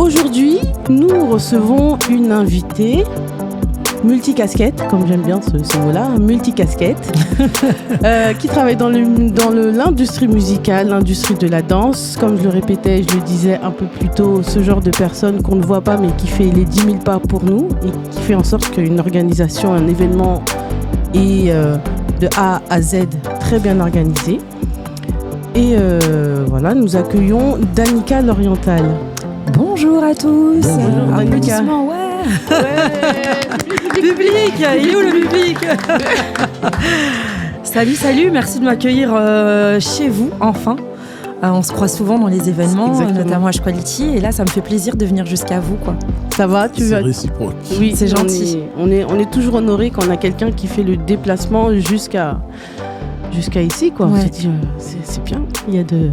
Aujourd'hui, nous recevons une invitée multicasquette, comme j'aime bien ce mot-là, multicasquette, qui travaille dans l'industrie musicale, l'industrie de la danse. Comme je le répétais, je le disais un peu plus tôt, ce genre de personne qu'on ne voit pas, mais qui fait les 10 000 pas pour nous et qui fait en sorte qu'une organisation, un événement est de A à Z très bien organisé. Et voilà, nous accueillons Danica L'Orientale. Bonjour à tous. Bonjour Danica. Public, il est où le public? Salut, merci de m'accueillir chez vous, enfin. On se croise souvent dans les événements, notamment à Quality, et là ça me fait plaisir de venir jusqu'à vous, quoi. Ça va, C'est réciproque. Oui, c'est gentil. On est toujours honoré quand on a quelqu'un qui fait le déplacement jusqu'à ici, quoi. Ouais. On s'est dit, c'est bien, il y a de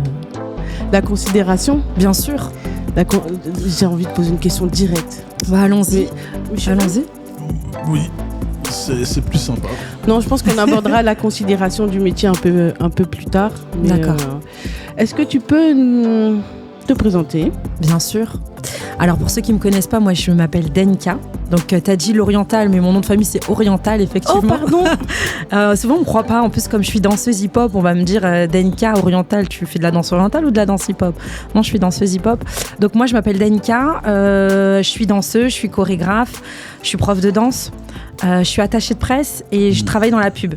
la considération. Bien sûr. J'ai envie de poser une question directe. Bah, allons-y. Allons-y. Oui, c'est plus sympa. Non, je pense qu'on abordera la considération du métier un peu plus tard. Mais, D'accord. Est-ce que tu peux te présenter? Bien sûr. Alors pour ceux qui me connaissent pas, moi je m'appelle Danica. Donc t'as dit l'Orientale, mais mon nom de famille c'est Orientale, effectivement. Oh pardon. Souvent on me croit pas. En plus comme je suis danseuse hip-hop, on va me dire Danica Orientale, tu fais de la danse orientale ou de la danse hip-hop? Non, je suis danseuse hip-hop. Donc moi je m'appelle Danica. Je suis danseuse, je suis chorégraphe, je suis prof de danse, je suis attachée de presse et je travaille dans la pub.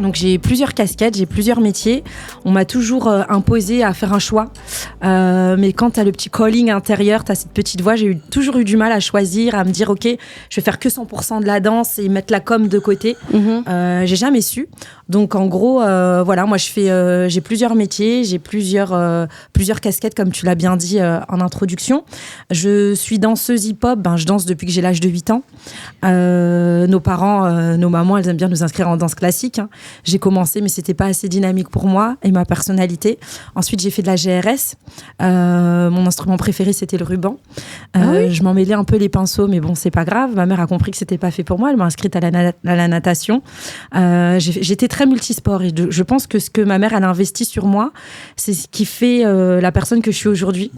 Donc j'ai plusieurs casquettes, j'ai plusieurs métiers. On m'a toujours imposé à faire un choix. Mais quand tu as le petit calling intérieur, tu as cette petite voix, j'ai toujours eu du mal à choisir, à me dire ok, je vais faire que 100% de la danse et mettre la com de côté. J'ai jamais su. Donc en gros, voilà, moi j'ai plusieurs métiers, j'ai plusieurs casquettes comme tu l'as bien dit en introduction. Je suis danseuse hip-hop, je danse depuis que j'ai l'âge de 8 ans. Nos parents, nos mamans, elles aiment bien nous inscrire en danse classique. Hein. J'ai commencé, mais c'était pas assez dynamique pour moi et ma personnalité. Ensuite, j'ai fait de la GRS. Mon instrument préféré, c'était le ruban. Oui. Je m'en mêlais un peu les pinceaux, mais bon, c'est pas grave. Ma mère a compris que c'était pas fait pour moi. Elle m'a inscrite à la natation. J'étais très multisport et je pense que ce que ma mère elle a investi sur moi, c'est ce qui fait la personne que je suis aujourd'hui.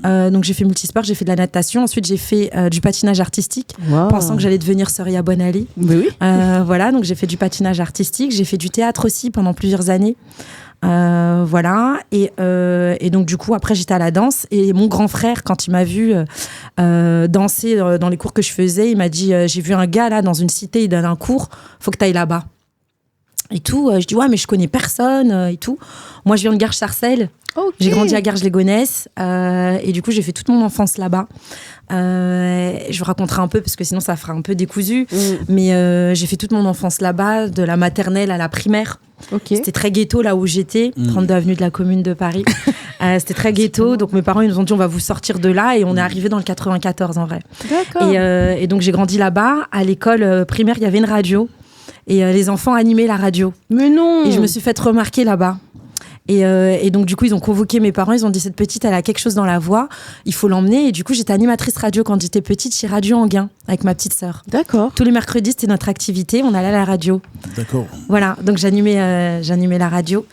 Donc j'ai fait multisport, j'ai fait de la natation. Ensuite, j'ai fait du patinage artistique, pensant que j'allais devenir Soria Bonali. Oui. Voilà, donc j'ai fait du patinage artistique. J'ai fait du théâtre aussi pendant plusieurs années. Voilà, et donc du coup après j'étais à la danse et mon grand frère quand il m'a vu danser dans les cours que je faisais, il m'a dit j'ai vu un gars là dans une cité, il donne un cours, faut que tu ailles là-bas et tout. Je dis ouais mais je connais personne et tout. Moi je viens de Garches-Sarcelles. Okay. J'ai grandi à Garges-les-Gonesse et du coup j'ai fait toute mon enfance là-bas. Je vous raconterai un peu parce que sinon ça fera un peu décousu, mais j'ai fait toute mon enfance là-bas, de la maternelle à la primaire. Okay. C'était très ghetto là où j'étais, 32 avenue de la Commune de Paris. C'était très ghetto, donc mes parents ils nous ont dit on va vous sortir de là et on est arrivé dans le 94 en vrai. D'accord. Et donc j'ai grandi là-bas. À l'école primaire il y avait une radio et les enfants animaient la radio. Mais non. Et je me suis fait remarquer là-bas. Et donc du coup ils ont convoqué mes parents, ils ont dit cette petite elle a quelque chose dans la voix, il faut l'emmener. Et du coup j'étais animatrice radio quand j'étais petite chez Radio Anguin avec ma petite sœur. D'accord. Tous les mercredis c'était notre activité, on allait à la radio. D'accord. Voilà, donc j'animais la radio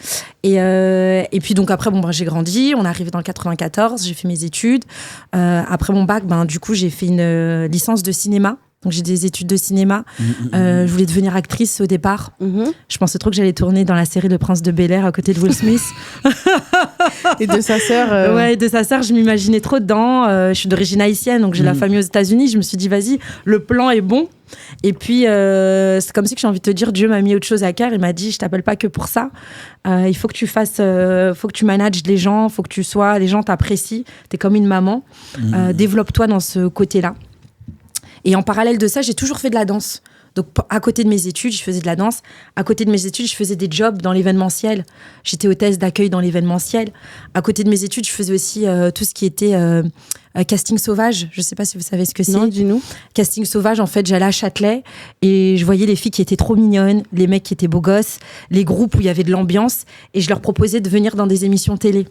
et puis donc après j'ai grandi, on est arrivé dans le 94, j'ai fait mes études. Après mon bac du coup j'ai fait une licence de cinéma. Donc j'ai des études de cinéma. Je voulais devenir actrice au départ. Je pensais trop que j'allais tourner dans la série Le Prince de Bel-Air à côté de Will Smith. Et de sa sœur Ouais, de sa sœur, je m'imaginais trop dedans. Je suis d'origine haïtienne, donc j'ai la famille aux États-Unis. Je me suis dit, vas-y, le plan est bon. Et puis, c'est comme si que j'ai envie de te dire, Dieu m'a mis autre chose à cœur. Il m'a dit, je t'appelle pas que pour ça. Il faut que tu fasses, faut que tu manages les gens, faut que tu sois, les gens t'apprécient. T'es comme une maman. Développe-toi dans ce côté-là. Et en parallèle de ça, j'ai toujours fait de la danse. Donc, à côté de mes études, je faisais de la danse. À côté de mes études, je faisais des jobs dans l'événementiel. J'étais hôtesse d'accueil dans l'événementiel. À côté de mes études, je faisais aussi tout ce qui était casting sauvage. Je ne sais pas si vous savez ce que c'est. Non, dis-nous. Casting sauvage, en fait, j'allais à Châtelet et je voyais les filles qui étaient trop mignonnes, les mecs qui étaient beaux gosses, les groupes où il y avait de l'ambiance. Et je leur proposais de venir dans des émissions télé.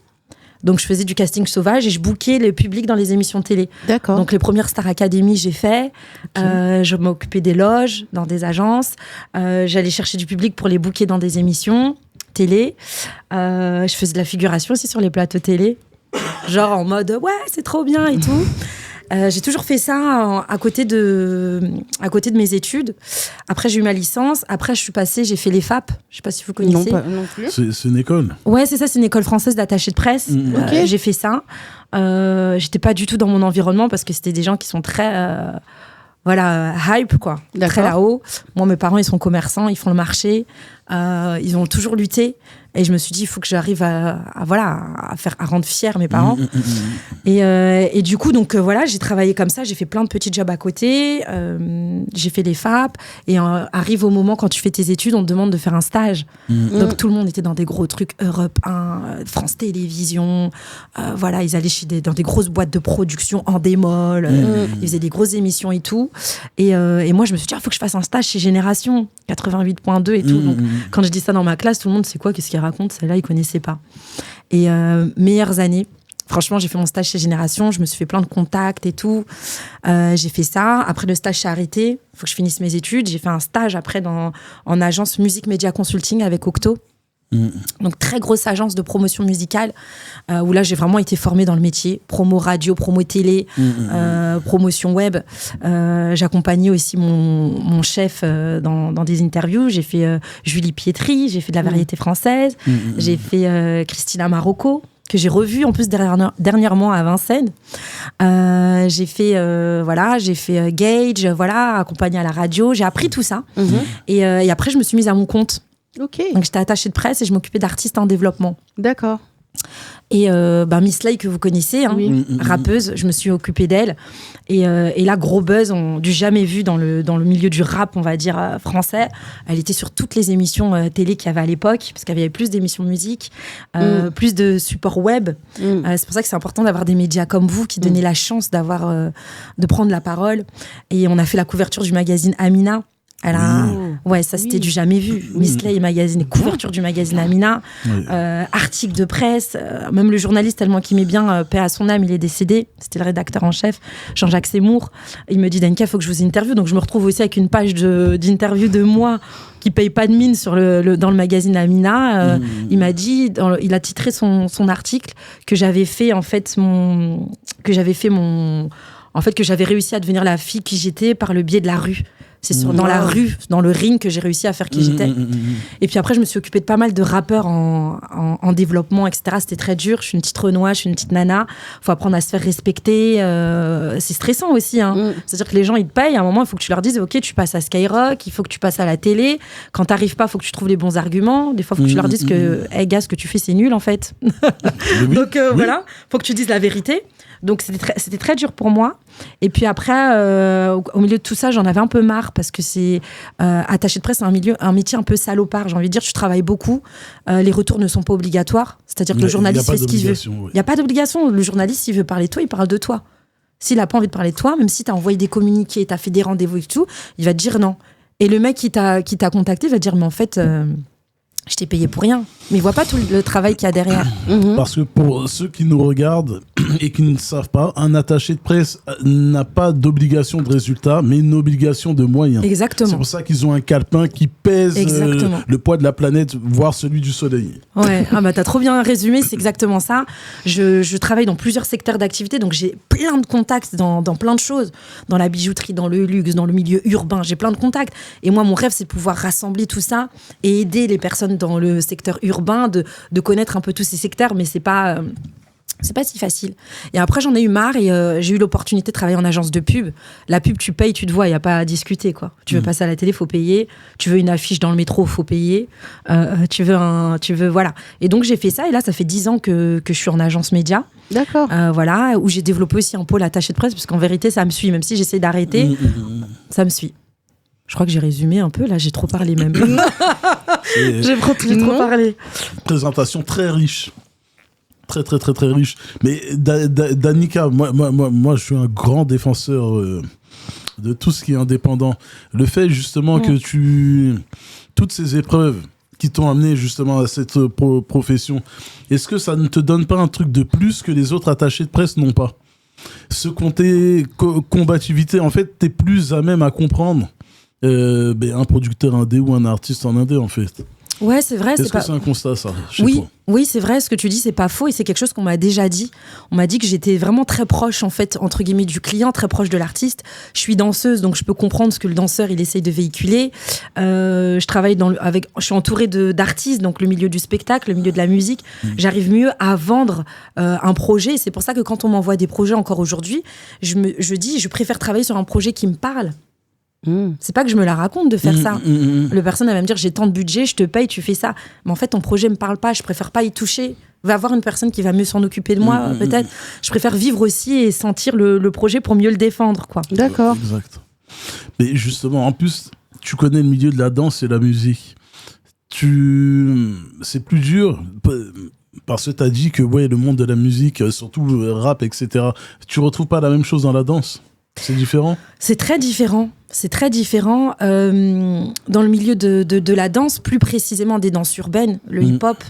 Donc, je faisais du casting sauvage et je bookais le public dans les émissions télé. D'accord. Donc, les premières Star Academy, j'ai fait. Okay. Je m'occupais des loges dans des agences. J'allais chercher du public pour les booker dans des émissions télé. Je faisais de la figuration aussi sur les plateaux télé. Genre en mode ouais, c'est trop bien et tout. J'ai toujours fait ça à côté de mes études. Après, j'ai eu ma licence. Après, j'ai fait les FAP. Je sais pas si vous connaissez. Non plus. C'est une école. Ouais, c'est ça, c'est une école française d'attaché de presse. Ok. J'ai fait ça. J'étais pas du tout dans mon environnement parce que c'était des gens qui sont très hype, quoi. D'accord. Très là-haut. Moi, mes parents, ils sont commerçants, ils font le marché. Ils ont toujours lutté. Et je me suis dit, il faut que j'arrive à rendre fiers mes parents. Et du coup, donc voilà, j'ai travaillé comme ça. J'ai fait plein de petits jobs à côté. J'ai fait les FAP. Et arrive au moment, quand tu fais tes études, on te demande de faire un stage. Donc tout le monde était dans des gros trucs, Europe 1, France Télévisions. Voilà, ils allaient dans des grosses boîtes de production en démol. Ils faisaient des grosses émissions et tout. Et moi, je me suis dit, il faut que je fasse un stage chez Génération 88.2 et tout. Donc, quand je dis ça dans ma classe, tout le monde sait quoi, qu'est-ce qu'il raconte, celle-là, ils connaissaient pas. Et meilleures années. Franchement, j'ai fait mon stage chez Génération, je me suis fait plein de contacts et tout. J'ai fait ça. Après, le stage s'est arrêté. Il faut que je finisse mes études. J'ai fait un stage après en agence musique média consulting avec Octo. Donc, très grosse agence de promotion musicale où là, j'ai vraiment été formée dans le métier. Promo radio, promo télé, promotion web. J'accompagnais aussi mon chef dans des interviews. J'ai fait Julie Pietri, j'ai fait de la variété française. J'ai fait Christina Marocco, que j'ai revue en plus dernièrement à Vincennes. J'ai fait Gage, accompagnée à la radio. J'ai appris tout ça. Et après, je me suis mise à mon compte. Ok. Donc, j'étais attachée de presse et je m'occupais d'artistes en développement. D'accord. Et Miss Lay, que vous connaissez, rappeuse, je me suis occupée d'elle. Et là, gros buzz, du jamais vu dans le milieu du rap, on va dire, français. Elle était sur toutes les émissions télé qu'il y avait à l'époque, parce qu'il y avait plus d'émissions de musique, plus de supports web. C'est pour ça que c'est important d'avoir des médias comme vous qui donnaient la chance de prendre la parole. Et on a fait la couverture du magazine Amina. C'était du jamais vu. Miss Lay magazine, couverture du magazine Amina, article de presse, même le journaliste tellement qu'il m'aimait bien, paix à son âme, il est décédé. C'était le rédacteur en chef, Jean-Jacques Seymour. Il me dit, Danica, il faut que je vous interviewe. Donc je me retrouve aussi avec une page d'interview de moi qui paye pas de mine dans le magazine Amina. Il m'a dit, il a titré son article que j'avais réussi à devenir la fille qui j'étais par le biais de la rue. C'est dans la rue, dans le ring, que j'ai réussi à faire qui j'étais. Et puis après, je me suis occupée de pas mal de rappeurs en développement, etc. C'était très dur. Je suis une petite Renoir, je suis une petite nana. Faut apprendre à se faire respecter. C'est stressant aussi. C'est-à-dire que les gens, ils te payent. À un moment, il faut que tu leur dises, OK, tu passes à Skyrock, il faut que tu passes à la télé. Quand t'arrives pas, il faut que tu trouves les bons arguments. Des fois, il faut que tu leur dises que, hey, gars, ce que tu fais, c'est nul, en fait. Donc, voilà, faut que tu dises la vérité. Donc, c'était très dur pour moi. Et puis après, au milieu de tout ça, j'en avais un peu marre parce que c'est attaché de presse, c'est un métier un peu salopard. J'ai envie de dire, tu travailles beaucoup. Les retours ne sont pas obligatoires. C'est-à-dire que le journaliste fait ce qu'il veut. Il n'y a pas d'obligation. Le journaliste, s'il veut parler de toi, il parle de toi. S'il n'a pas envie de parler de toi, même si tu as envoyé des communiqués, tu as fait des rendez-vous et tout, il va te dire non. Et le mec qui t'a contacté va te dire, mais en fait... je t'ai payé pour rien, mais il voit pas tout le travail qu'il y a derrière. Parce que pour ceux qui nous regardent et qui ne savent pas, un attaché de presse n'a pas d'obligation de résultat, mais une obligation de moyens. Exactement. C'est pour ça qu'ils ont un calepin qui pèse le poids de la planète, voire celui du soleil. Ouais, t'as trop bien résumé, c'est exactement ça. Je travaille dans plusieurs secteurs d'activité, donc j'ai plein de contacts dans plein de choses. Dans la bijouterie, dans le luxe, dans le milieu urbain, j'ai plein de contacts. Et moi, mon rêve, c'est de pouvoir rassembler tout ça et aider les personnes dans le secteur urbain, de connaître un peu tous ces secteurs, mais c'est pas si facile. Et après, j'en ai eu marre et j'ai eu l'opportunité de travailler en agence de pub. La pub, tu payes, tu te vois, il n'y a pas à discuter, quoi. Tu veux passer à la télé, faut payer. Tu veux une affiche dans le métro, faut payer. Tu veux, voilà. Et donc, j'ai fait ça et là, ça fait 10 ans que je suis en agence média. D'accord. Voilà, où j'ai développé aussi un pôle attaché de presse, parce qu'en vérité, ça me suit. Même si j'essaie d'arrêter, ça me suit. Je crois que j'ai résumé un peu, là, j'ai trop parlé même. J'ai trop parlé. Présentation très riche. Très, très, très, très riche. Mais Danica, moi, je suis un grand défenseur de tout ce qui est indépendant. Le fait, justement, que toutes ces épreuves qui t'ont amené, justement, à cette profession, est-ce que ça ne te donne pas un truc de plus que les autres attachés de presse n'ont pas ? Ce côté combativité, en fait, t'es plus à même à comprendre un producteur indé ou un artiste en indé, en fait. Ouais, c'est vrai. Est-ce que c'est un constat, ça, chez Oui, toi? oui, c'est vrai. Ce que tu dis, c'est pas faux et c'est quelque chose qu'on m'a déjà dit. On m'a dit que j'étais vraiment très proche, en fait, entre guillemets, du client, très proche de l'artiste. Je suis danseuse, donc je peux comprendre ce que le danseur il essaye de véhiculer. Je travaille je suis entourée d'artistes, donc le milieu du spectacle, le milieu de la musique. J'arrive mieux à vendre un projet. Et c'est pour ça que quand on m'envoie des projets encore aujourd'hui, je préfère travailler sur un projet qui me parle. C'est pas que je me la raconte de faire ça. Le personne va me dire j'ai tant de budget, je te paye, tu fais ça. Mais en fait ton projet me parle pas, je préfère pas y toucher. Va avoir une personne qui va mieux s'en occuper de moi, peut-être. Je préfère vivre aussi et sentir le projet pour mieux le défendre, quoi. D'accord. Exact. Mais justement, en plus, tu connais le milieu de la danse et la musique. C'est plus dur parce que tu as dit que ouais, le monde de la musique, surtout le rap, etc., tu retrouves pas la même chose dans la danse. C'est différent? C'est très différent. C'est très différent. Dans le milieu de la danse, plus précisément des danses urbaines, le hip-hop,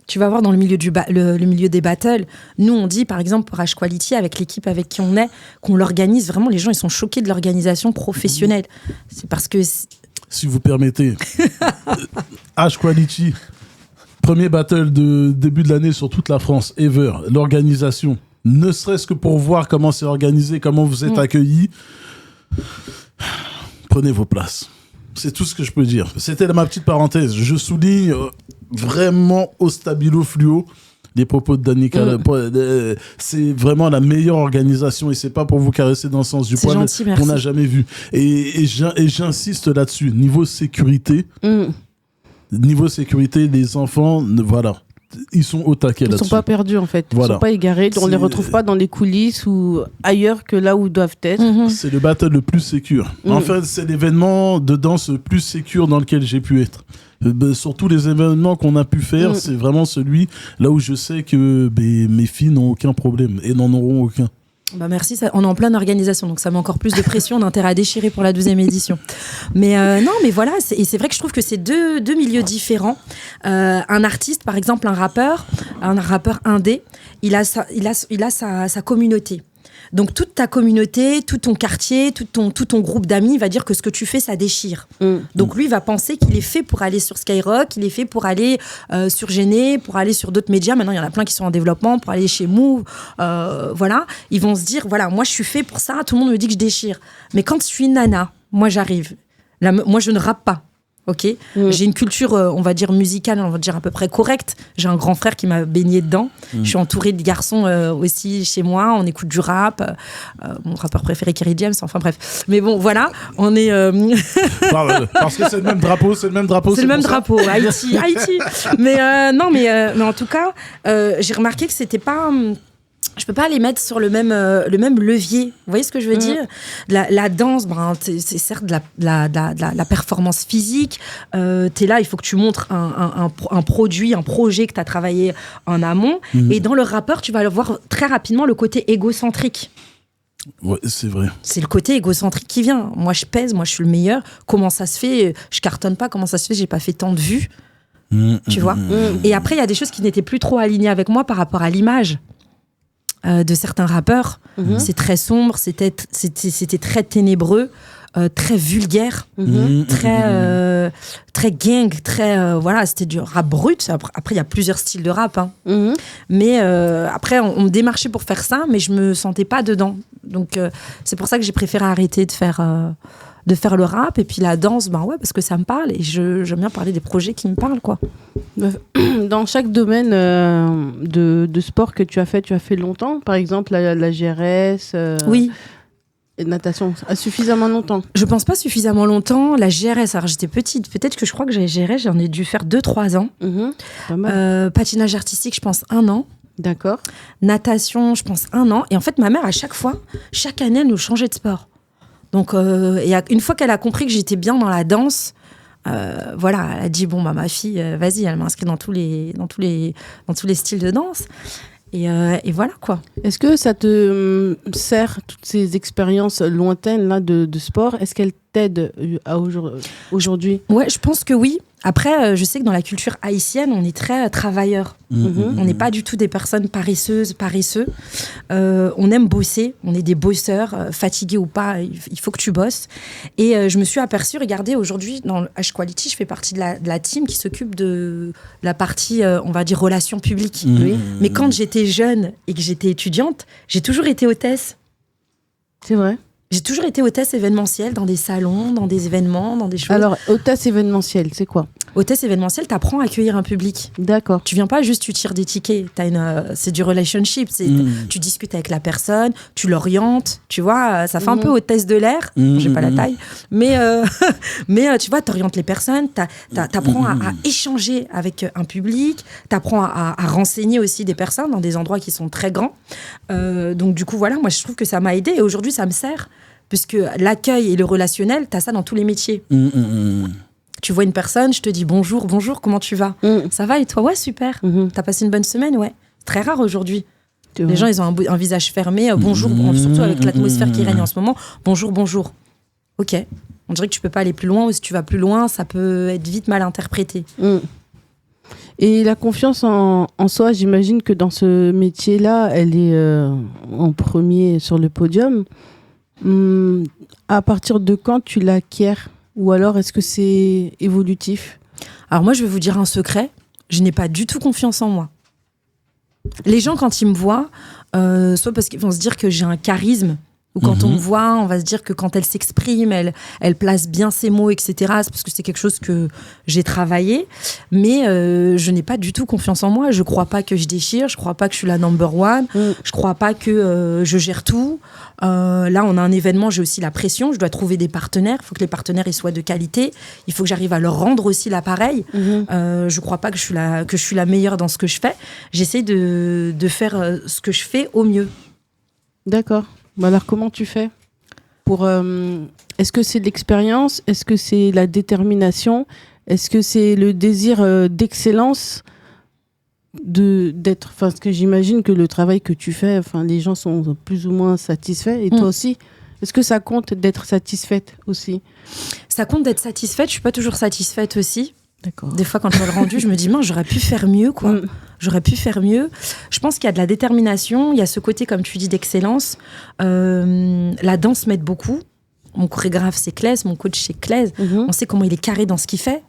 tu vas voir dans le milieu, le milieu des battles, nous on dit par exemple pour H-Quality, avec l'équipe avec qui on est, qu'on l'organise vraiment, les gens ils sont choqués de l'organisation professionnelle. C'est parce que... Si vous permettez, H-Quality, premier battle de début de l'année sur toute la France, ever, l'organisation. Ne serait-ce que pour voir comment c'est organisé, comment vous êtes accueillis. Prenez vos places. C'est tout ce que je peux dire. C'était ma petite parenthèse. Je souligne vraiment au stabilo fluo les propos de Danica. C'est vraiment la meilleure organisation et c'est pas pour vous caresser dans le sens du poil qu'on n'a jamais vu. Et j'insiste là-dessus. Niveau sécurité, les enfants, voilà. Ils sont au taquet là-dessus. Ils ne sont pas perdus en fait. Ils ne sont pas égarés. On ne les retrouve pas dans les coulisses ou ailleurs que là où ils doivent être. C'est le battle le plus sécure. En fait, c'est l'événement de danse le plus sécure dans lequel j'ai pu être. Sur tous les événements qu'on a pu faire, c'est vraiment celui là où je sais que mes filles n'ont aucun problème et n'en auront aucun. Bah merci, on est en pleine organisation, donc ça met encore plus de pression, on a intérêt à déchirer pour la 12e édition. Mais non, mais voilà, c'est vrai que je trouve que c'est deux milieux différents. Un artiste, par exemple, un rappeur indé, il a sa communauté. Donc toute ta communauté, tout ton quartier, tout ton groupe d'amis va dire que ce que tu fais, ça déchire. Donc lui va penser qu'il est fait pour aller sur Skyrock, il est fait pour aller sur Gêné, pour aller sur d'autres médias. Maintenant, il y en a plein qui sont en développement, pour aller chez Move. Voilà, ils vont se dire, voilà, moi je suis fait pour ça, tout le monde me dit que je déchire. Mais quand je suis une nana, moi j'arrive. Là, moi je ne rappe pas. Ok, j'ai une culture, on va dire musicale, on va dire à peu près correcte. J'ai un grand frère qui m'a baigné dedans. Je suis entourée de garçons aussi chez moi. On écoute du rap. Mon rappeur préféré, Kerry James. Enfin bref. Mais bon, voilà, on est. Parce que c'est le même drapeau, c'est le même drapeau. Haïti. Mais non, mais en tout cas, j'ai remarqué que c'était pas. Je peux pas les mettre sur le même levier. Vous voyez ce que je veux dire? La danse, c'est certes de la performance physique. T'es là, il faut que tu montres un produit, un projet que tu as travaillé en amont. Et dans le rappeur, tu vas voir très rapidement le côté égocentrique. Ouais, c'est vrai. C'est le côté égocentrique qui vient. Moi, je pèse, moi, je suis le meilleur. Comment ça se fait? Je cartonne pas. Comment ça se fait? J'ai pas fait tant de vues. Tu vois? Et après, il y a des choses qui n'étaient plus trop alignées avec moi par rapport à l'image. De certains rappeurs, c'est très sombre, c'était très ténébreux, très vulgaire, très gang, très voilà, c'était du rap brut. Après, il y a plusieurs styles de rap, hein. Mais après, on me démarchait pour faire ça, mais je me sentais pas dedans. Donc c'est pour ça que j'ai préféré arrêter de faire le rap et puis la danse, parce que ça me parle et j'aime bien parler des projets qui me parlent, quoi. Dans chaque domaine de sport que tu as fait longtemps, par exemple la GRS, oui. Et natation, suffisamment longtemps? Je pense pas suffisamment longtemps. La GRS, alors j'étais petite, peut-être que je crois que j'ai GRS, j'en ai dû faire 2-3 ans. Pas mal. Patinage artistique, je pense 1 an. D'accord. Natation, je pense 1 an. Et en fait, ma mère, à chaque année, elle nous changeait de sport. Donc, une fois qu'elle a compris que j'étais bien dans la danse, voilà, elle a dit ma fille, vas-y, elle m'a inscrite dans tous les styles de danse. Et voilà, quoi. Est-ce que ça te sert, toutes ces expériences lointaines là, de sport, est-ce qu'elles t'aide aujourd'hui? Ouais, je pense que oui. Après, je sais que dans la culture haïtienne, on est très travailleurs. On n'est pas du tout des personnes paresseux. On aime bosser, on est des bosseurs, fatigués ou pas, il faut que tu bosses. Et je me suis aperçue, regardez, aujourd'hui, dans H Quality, je fais partie de la team qui s'occupe de la partie, on va dire, relations publiques. Oui. Mais quand j'étais jeune et que j'étais étudiante, j'ai toujours été hôtesse. C'est vrai. J'ai toujours été hôtesse événementielle dans des salons, dans des événements, dans des choses. Alors, hôtesse événementielle, c'est quoi? Hôtesse événementielle, t'apprends à accueillir un public. D'accord. Tu viens pas juste, tu tires des tickets. C'est du relationship. Tu discutes avec la personne, tu l'orientes. Tu vois, ça fait un peu hôtesse de l'air. J'ai pas la taille. Mais tu vois, t'orientes les personnes. T'apprends à échanger avec un public. T'apprends à renseigner aussi des personnes dans des endroits qui sont très grands. Donc, du coup, voilà, moi, je trouve que ça m'a aidée. Et aujourd'hui, ça me sert. Puisque l'accueil et le relationnel, t'as ça dans tous les métiers. Tu vois une personne, je te dis bonjour, comment tu vas? Ça va et toi? Ouais, super. T'as passé une bonne semaine? Ouais. C'est très rare aujourd'hui. Les gens, ils ont un visage fermé. Bonjour, surtout avec l'atmosphère qui règne en ce moment. Bonjour. Ok. On dirait que tu peux pas aller plus loin, ou si tu vas plus loin, ça peut être vite mal interprété. Et la confiance en soi, j'imagine que dans ce métier-là, elle est en premier sur le podium. À partir de quand tu l'acquiers? Ou alors est-ce que c'est évolutif? Alors moi, je vais vous dire un secret. Je n'ai pas du tout confiance en moi. Les gens, quand ils me voient, soit parce qu'ils vont se dire que j'ai un charisme, ou quand on me voit, on va se dire que quand elle s'exprime, elle place bien ses mots, etc. C'est parce que c'est quelque chose que j'ai travaillé. Mais je n'ai pas du tout confiance en moi. Je ne crois pas que je déchire. Je ne crois pas que je suis la number one. Je ne crois pas que je gère tout. Là, on a un événement, j'ai aussi la pression. Je dois trouver des partenaires. Il faut que les partenaires ils soient de qualité. Il faut que j'arrive à leur rendre aussi l'appareil. Je ne crois pas que je suis la meilleure dans ce que je fais. J'essaie de faire ce que je fais au mieux. D'accord. Alors, comment tu fais pour est-ce que c'est l'expérience? Est-ce que c'est la détermination? Est-ce que c'est le désir d'excellence d'être? Parce que j'imagine que le travail que tu fais, les gens sont plus ou moins satisfaits. Et toi aussi, est-ce que ça compte d'être satisfaite aussi? Ça compte d'être satisfaite. Je suis pas toujours satisfaite aussi. D'accord. Des fois, quand je vois le rendu, je me dis, mince, j'aurais pu faire mieux, quoi. J'aurais pu faire mieux. Je pense qu'il y a de la détermination, il y a ce côté, comme tu dis, d'excellence. La danse m'aide beaucoup. Mon chorégraphe, c'est Claise, mon coach, c'est Claise. On sait comment il est carré dans ce qu'il fait.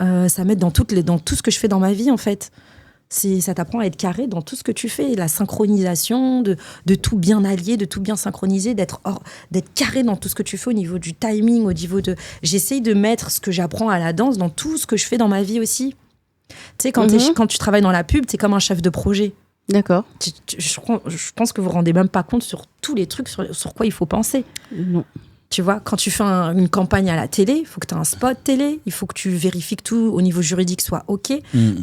Ça m'aide dans tout ce que je fais dans ma vie, en fait. Ça t'apprend à être carré dans tout ce que tu fais. La synchronisation, de tout bien allier, de tout bien synchroniser, d'être carré dans tout ce que tu fais au niveau du timing, au niveau de... J'essaye de mettre ce que j'apprends à la danse dans tout ce que je fais dans ma vie aussi. Tu sais, quand tu travailles dans la pub, t'es comme un chef de projet. D'accord. Je pense que vous ne vous rendez même pas compte sur tous les trucs sur quoi il faut penser. Non. Tu vois, quand tu fais une campagne à la télé, il faut que tu aies un spot télé, il faut que tu vérifies que tout au niveau juridique soit OK,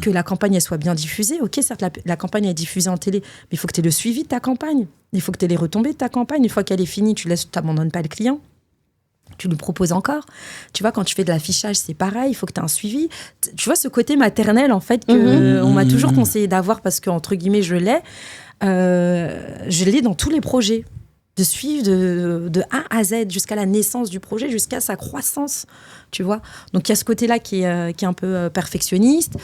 que la campagne elle soit bien diffusée. OK, certes, la campagne est diffusée en télé, mais il faut que tu aies le suivi de ta campagne. Il faut que tu aies les retombées de ta campagne. Une fois qu'elle est finie, tu n'abandonnes pas le client. Tu lui proposes encore. Tu vois, quand tu fais de l'affichage, c'est pareil, il faut que tu aies un suivi. Tu vois, ce côté maternel, en fait, on m'a toujours conseillé d'avoir parce qu'entre guillemets, je l'ai dans tous les projets. De suivre de A à Z jusqu'à la naissance du projet, jusqu'à sa croissance, tu vois. Donc, il y a ce côté-là qui est un peu perfectionniste.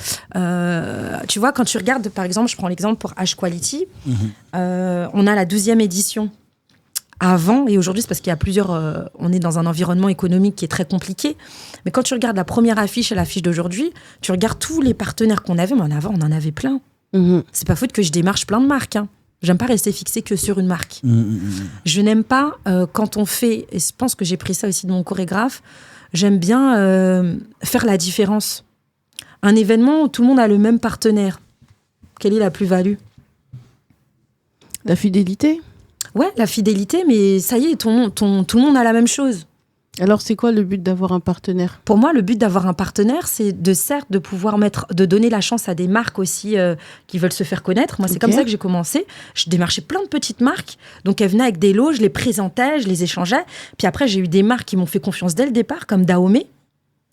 Tu vois, quand tu regardes, par exemple, je prends l'exemple pour H Quality, on a la 12e édition. Avant, et aujourd'hui, c'est parce qu'il y a plusieurs... on est dans un environnement économique qui est très compliqué. Mais quand tu regardes la première affiche et l'affiche d'aujourd'hui, tu regardes tous les partenaires qu'on avait, mais avant, on en avait plein. C'est pas faute que je démarche plein de marques, hein. J'aime pas rester fixée que sur une marque. Je n'aime pas quand on fait, et je pense que j'ai pris ça aussi de mon chorégraphe, j'aime bien faire la différence. Un événement où tout le monde a le même partenaire. Quelle est la plus-value? La fidélité? Ouais, la fidélité, mais ça y est, tout le monde a la même chose. Alors, c'est quoi le but d'avoir un partenaire? Pour moi, le but d'avoir un partenaire, c'est de pouvoir de donner la chance à des marques aussi qui veulent se faire connaître. Moi, c'est comme ça que j'ai commencé. Je démarchais plein de petites marques. Donc, elles venaient avec des lots, je les présentais, je les échangeais. Puis après, j'ai eu des marques qui m'ont fait confiance dès le départ, comme Dahomey.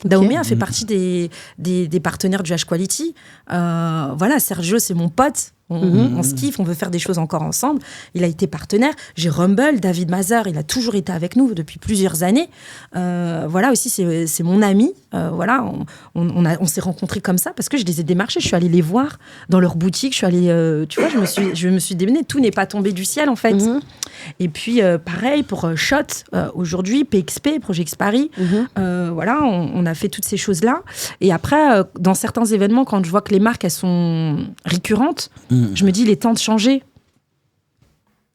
Dahomey a fait partie des partenaires du H Quality. Voilà, Sergio, c'est mon pote. On se kiffe, on veut faire des choses encore ensemble. Il a été partenaire. J'ai Rumble, David Mazar, il a toujours été avec nous depuis plusieurs années. Voilà, aussi, c'est mon ami. Voilà, on s'est rencontrés comme ça parce que je les ai démarchés. Je suis allée les voir dans leur boutique. Je suis allée, tu vois, je me suis démenée. Tout n'est pas tombé du ciel, en fait. Et puis, pareil pour Shot, aujourd'hui, PXP, Project Paris. Voilà, on a fait toutes ces choses-là. Et après, dans certains événements, quand je vois que les marques, elles sont récurrentes, je me dis, il est temps de changer.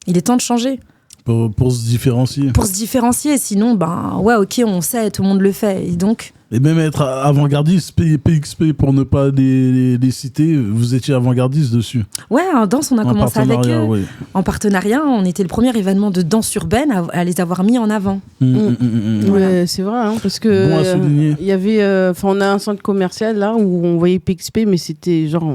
Il est temps de changer. Pour se différencier. Pour se différencier, sinon, ben ouais, ok, on sait, tout le monde le fait. Et donc... Et même être avant-gardiste, PXP, pour ne pas les citer, vous étiez avant-gardiste dessus. Ouais, en danse, on a commencé avec eux. Ouais. En partenariat, on était le premier événement de danse urbaine à les avoir mis en avant. Ouais, c'est vrai, hein, parce que bon à souligner. Il y avait, on a un centre commercial là où on voyait PXP, mais c'était genre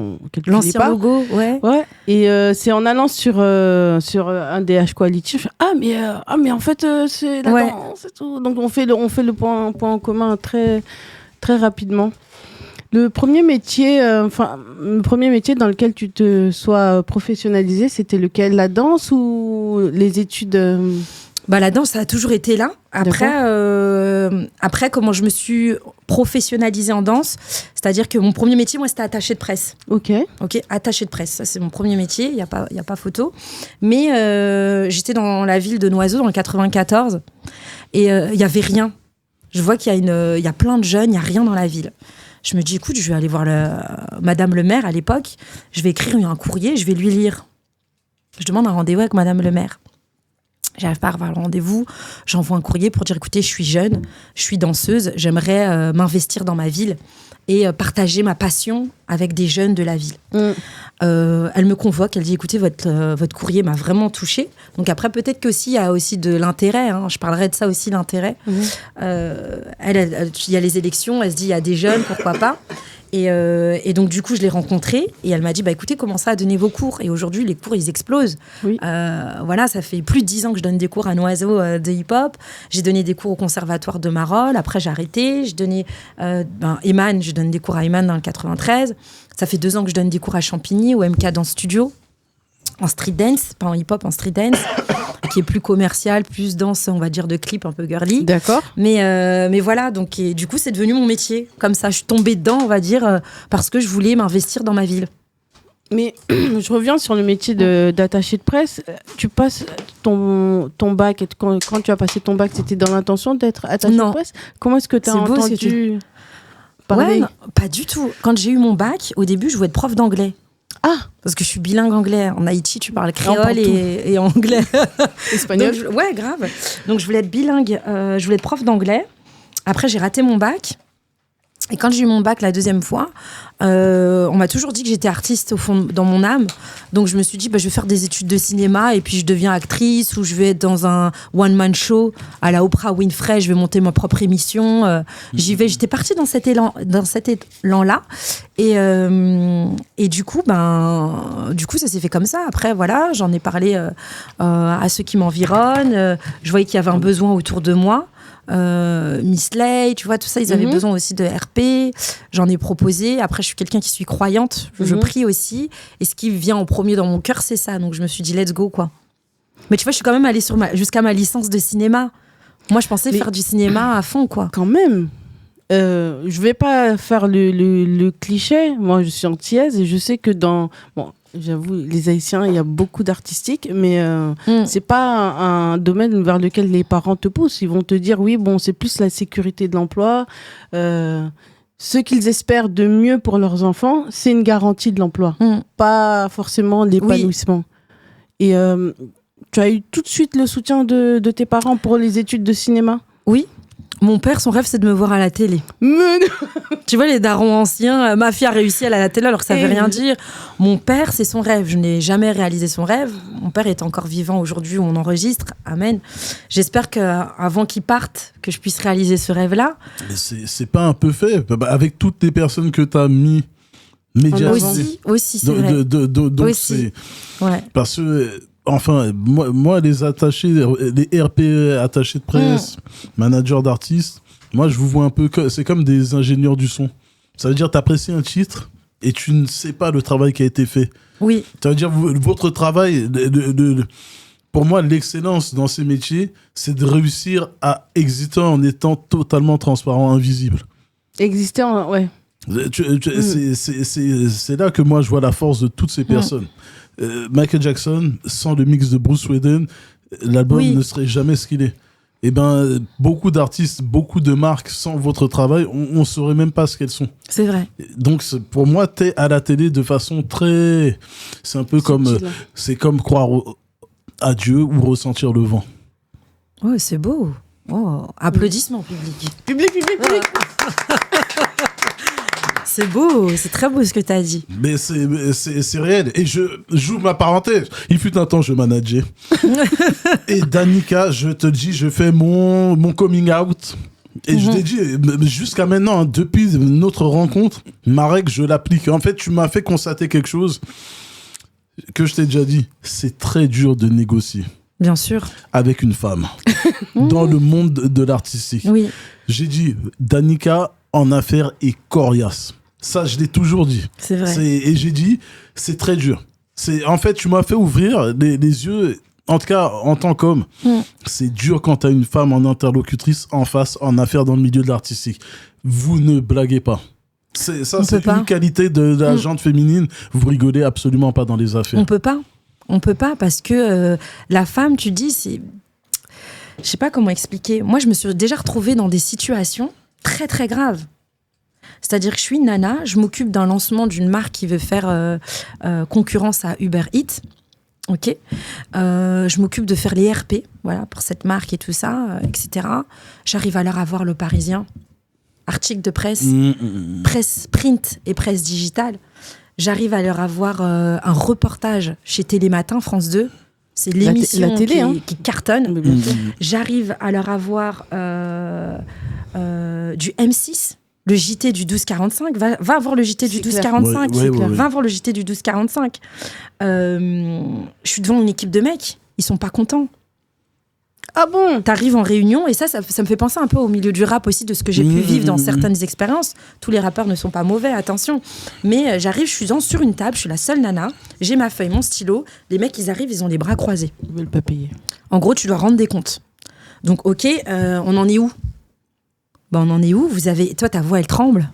l'ancien logo, ouais. Et c'est en allant sur un des H-Quality, je fais, mais en fait c'est la danse et tout. Donc on fait le point en commun très très rapidement. Le premier métier dans lequel tu te sois professionnalisé, c'était lequel, la danse ou les études Bah, la danse, ça a toujours été là. Après, comment je me suis professionnalisée en danse, c'est-à-dire que mon premier métier, moi, c'était attachée de presse. Ok, attachée de presse. Ça, c'est mon premier métier. Il y a pas photo. Mais j'étais dans la ville de Noiseau, dans le 94, et il y avait rien. Je vois qu'il y a plein de jeunes, il y a rien dans la ville. Je me dis, écoute, je vais aller voir Madame le maire à l'époque. Je vais écrire un courrier, je vais lui lire. Je demande un rendez-vous avec Madame le maire. J'arrive pas à avoir le rendez-vous. J'envoie un courrier pour dire, écoutez, je suis jeune, je suis danseuse, j'aimerais m'investir dans ma ville et partager ma passion avec des jeunes de la ville. Elle me convoque, elle dit, écoutez, votre courrier m'a vraiment touchée. Donc après, peut-être qu'il y a aussi de l'intérêt. Je parlerai de ça aussi, l'intérêt. Il y a les élections, elle se dit, il y a des jeunes, pourquoi pas. Et donc, du coup, je l'ai rencontrée et elle m'a dit, écoutez, commencez à donner vos cours. Et aujourd'hui, les cours, ils explosent. Oui. Voilà, ça fait plus de 10 ans que je donne des cours à Noiseau de hip-hop. J'ai donné des cours au conservatoire de Marolles. Après, j'ai arrêté. Je donnais Eman, je donne des cours à Eman dans le 93. Ça fait 2 ans que je donne des cours à Champigny, au MK Dance Studio, en street dance, pas en hip-hop, en street dance, qui est plus commercial, plus danse, on va dire, de clip un peu girly. D'accord. Mais voilà, donc, et du coup, c'est devenu mon métier. Comme ça, je suis tombée dedans, on va dire, parce que je voulais m'investir dans ma ville. Mais je reviens sur le métier d'attaché de presse. Tu passes ton bac, quand tu as passé ton bac, c'était dans l'intention d'être attaché de presse? Comment est-ce que tu as entendu parler? Ouais, non, pas du tout. Quand j'ai eu mon bac, au début, je voulais être prof d'anglais. Ah, parce que je suis bilingue anglais. En Haïti, tu parles créole et anglais. Espagnol. Ouais, grave. Donc, je voulais être bilingue. Je voulais être prof d'anglais. Après, j'ai raté mon bac. Et quand j'ai eu mon bac la deuxième fois, on m'a toujours dit que j'étais artiste au fond, dans mon âme. Donc je me suis dit, je vais faire des études de cinéma et puis je deviens actrice ou je vais être dans un one-man show à la Oprah Winfrey, je vais monter ma propre émission. J'y vais. J'étais partie dans cet élan-là. Et du coup, ça s'est fait comme ça. Après, voilà, j'en ai parlé à ceux qui m'environnent. Je voyais qu'il y avait un besoin autour de moi. Miss Lay, tu vois, tout ça, ils avaient besoin aussi de RP. J'en ai proposé. Après, je suis quelqu'un qui suis croyante. Je prie aussi. Et ce qui vient en premier dans mon cœur, c'est ça. Donc, je me suis dit, let's go, quoi. Mais tu vois, je suis quand même allée jusqu'à ma licence de cinéma. Moi, je pensais faire du cinéma à fond, quoi. Quand même. Je vais pas faire le cliché. Moi, je suis antillaise et je sais que j'avoue, les Haïtiens, il y a beaucoup d'artistiques, mais c'est pas un domaine vers lequel les parents te poussent. Ils vont te dire, oui, c'est plus la sécurité de l'emploi. Ce qu'ils espèrent de mieux pour leurs enfants, c'est une garantie de l'emploi, pas forcément l'épanouissement. Oui. Et tu as eu tout de suite le soutien de tes parents pour les études de cinéma? Oui. Mon père, son rêve, c'est de me voir à la télé. Tu vois, les darons anciens, ma fille a réussi à aller à la télé alors que ça ne veut rien dire. Mon père, c'est son rêve. Je n'ai jamais réalisé son rêve. Mon père est encore vivant aujourd'hui où on enregistre. Amen. J'espère qu'avant qu'il parte, que je puisse réaliser ce rêve-là. Mais c'est pas un peu fait. Avec toutes les personnes que tu as mis médiatisées. Aussi, c'est vrai. Donc aussi. C'est... Ouais. Parce que... Enfin, moi, les RP attachés de presse, managers d'artistes, moi, je vous vois un peu... C'est comme des ingénieurs du son. Ça veut dire, t'apprécies un titre, et tu ne sais pas le travail qui a été fait. Oui. Ça veut dire votre travail, pour moi, l'excellence dans ces métiers, c'est de réussir à exister en étant totalement transparent, invisible. Exister ouais. C'est là que moi je vois la force de toutes ces personnes. Michael Jackson, sans le mix de Bruce Wayne, l'album ne serait jamais ce qu'il est. Et ben, beaucoup d'artistes, beaucoup de marques, sans votre travail, on saurait même pas ce qu'elles sont. C'est vrai. Donc, pour moi, t'es à la télé de façon très... C'est un peu comme... c'est comme croire à Dieu ou ressentir le vent. Oh, c'est beau. Oh, applaudissements, public. Public. C'est beau, c'est très beau ce que tu as dit. Mais c'est réel. Et je joue ma parenthèse. Il fut un temps, je manageais. Et Danica, je te dis, je fais mon coming out. Et je t'ai dit, jusqu'à maintenant, hein, depuis notre rencontre, ma règle, je l'applique. En fait, tu m'as fait constater quelque chose que je t'ai déjà dit. C'est très dur de négocier. Bien sûr. Avec une femme. Dans le monde de l'artistique. Oui. J'ai dit, Danica, en affaires, est coriace. Ça, je l'ai toujours dit. C'est vrai. Et j'ai dit, c'est très dur. En fait, tu m'as fait ouvrir les yeux, en tout cas, en tant qu'homme. C'est dur quand tu as une femme en interlocutrice en face, en affaires dans le milieu de l'artistique. Vous ne blaguez pas. C'est une qualité de la gente féminine. Vous rigolez absolument pas dans les affaires. On peut pas parce que la femme, tu dis, c'est... Je sais pas comment expliquer. Moi, je me suis déjà retrouvée dans des situations très, très graves. C'est-à-dire que je suis une nana, je m'occupe d'un lancement d'une marque qui veut faire concurrence à Uber Eats. Ok. Je m'occupe de faire les RP, voilà, pour cette marque et tout ça, etc. J'arrive à leur avoir Le Parisien, article de presse, presse print et presse digitale. J'arrive à leur avoir un reportage chez Télématin, France 2. C'est l'émission qui cartonne. J'arrive à leur avoir du M6. Le JT du 12-45, va voir le JT du 12-45, va voir le JT du 12-45. Je suis devant une équipe de mecs, ils sont pas contents. Ah bon ? T'arrives en réunion, et ça me fait penser un peu au milieu du rap aussi, de ce que j'ai pu vivre dans certaines expériences. Tous les rappeurs ne sont pas mauvais, attention. Mais j'arrive, je suis sur une table, je suis la seule nana, j'ai ma feuille, mon stylo, les mecs, ils arrivent, ils ont les bras croisés. Ils veulent pas payer. En gros, tu dois rendre des comptes. Donc, ok, on en est où ? Ben, on en est où ? Toi, ta voix, elle tremble.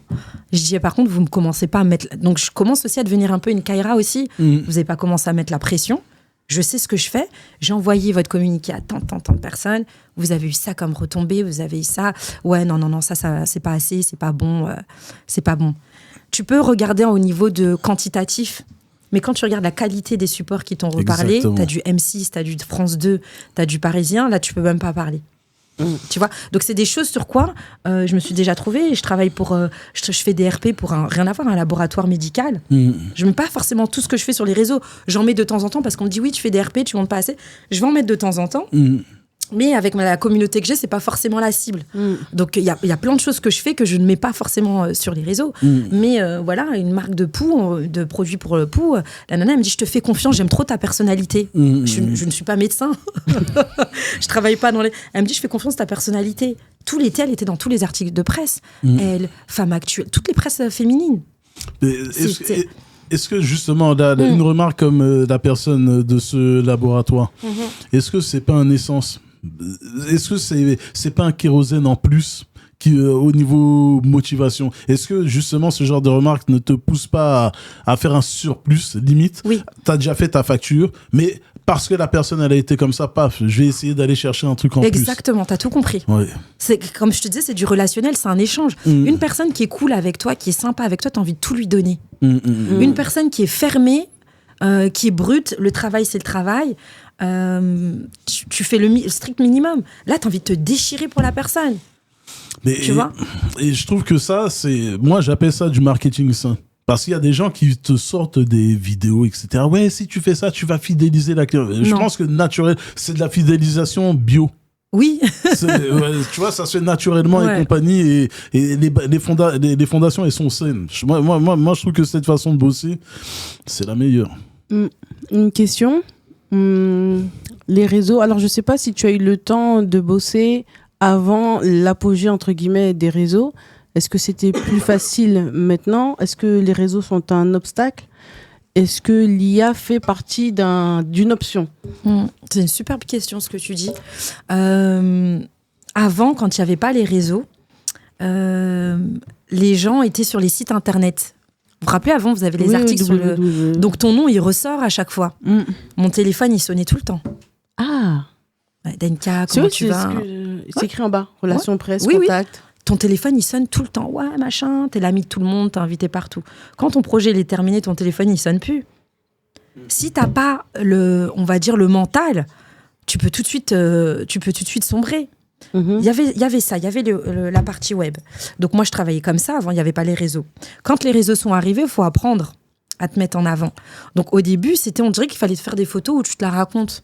Je dis, par contre, vous ne commencez pas à mettre... Donc, je commence aussi à devenir un peu une Kaira aussi. Vous n'avez pas commencé à mettre la pression. Je sais ce que je fais. J'ai envoyé votre communiqué à tant de personnes. Vous avez eu ça comme retombée. Vous avez eu ça. Ouais, non, ça c'est pas assez. C'est pas bon. C'est pas bon. Tu peux regarder au niveau de quantitatif. Mais quand tu regardes la qualité des supports qui t'ont reparlé, tu as du M6, tu as du France 2, tu as du Parisien. Là, tu peux même pas parler. Tu vois, donc c'est des choses sur quoi je me suis déjà trouvée. Je travaille je fais des RP pour rien à voir, un laboratoire médical. Je mets pas forcément tout ce que je fais sur les réseaux. J'en mets de temps en temps parce qu'on me dit oui, tu fais des RP, tu montes pas assez. Je vais en mettre de temps en temps. Mais avec la communauté que j'ai, c'est pas forcément la cible. Donc il y a plein de choses que je fais que je ne mets pas forcément sur les réseaux. Mais voilà, une marque de poux, de produits pour le poux, la nana elle me dit, je te fais confiance, j'aime trop ta personnalité. Je ne suis pas médecin. Je travaille pas dans les... Elle me dit, je fais confiance à ta personnalité. Tout l'été, elle était dans tous les articles de presse. Elle, Femme Actuelle, toutes les presses féminines. Est-ce que justement, une remarque comme la personne de ce laboratoire, est-ce que c'est pas un essence ? Est-ce que c'est pas un kérosène en plus qui, au niveau motivation? Est-ce que justement ce genre de remarque ne te pousse pas à faire un surplus limite? Oui. T'as déjà fait ta facture, mais parce que la personne elle a été comme ça, paf, je vais essayer d'aller chercher un truc en plus. Exactement, t'as tout compris. Ouais. C'est, comme je te disais, c'est du relationnel, c'est un échange. Une personne qui est cool avec toi, qui est sympa avec toi, t'as envie de tout lui donner. Une personne qui est fermée, qui est brute, le travail c'est le travail, tu fais le strict minimum. Là, t'as envie de te déchirer pour la personne. Mais tu vois ? Et je trouve que ça, moi j'appelle ça du marketing sain. Parce qu'il y a des gens qui te sortent des vidéos, etc. Ouais, si tu fais ça, tu vas fidéliser la cliente. Je pense que naturel, c'est de la fidélisation bio. Oui. Tu vois, ça se fait naturellement et compagnie. Et les fondations, elles sont saines. Moi, je trouve que cette façon de bosser, c'est la meilleure. Une question. Les réseaux. Alors, je sais pas si tu as eu le temps de bosser avant l'apogée, entre guillemets, des réseaux. Est-ce que c'était plus facile maintenant? Est-ce que les réseaux sont un obstacle? Est-ce que l'IA fait partie d'une option? C'est une superbe question ce que tu dis. Avant, quand il n'y avait pas les réseaux, les gens étaient sur les sites internet. Vous vous rappelez, avant, vous avez les articles sur le... Donc, ton nom, il ressort à chaque fois. Mon téléphone, il sonnait tout le temps. Ah. Denka, comment tu vas? C'est écrit en bas. Relation presse, contact. Oui. Ton téléphone, il sonne tout le temps. Ouais, machin, t'es l'ami de tout le monde, t'es invité partout. Quand ton projet il est terminé, ton téléphone, il sonne plus. Si t'as pas on va dire, le mental, tu peux tout de suite sombrer. Il y avait ça, il y avait la partie web. Donc moi, je travaillais comme ça. Avant, il n'y avait pas les réseaux. Quand les réseaux sont arrivés, il faut apprendre à te mettre en avant. Donc au début, on dirait qu'il fallait te faire des photos où tu te la racontes.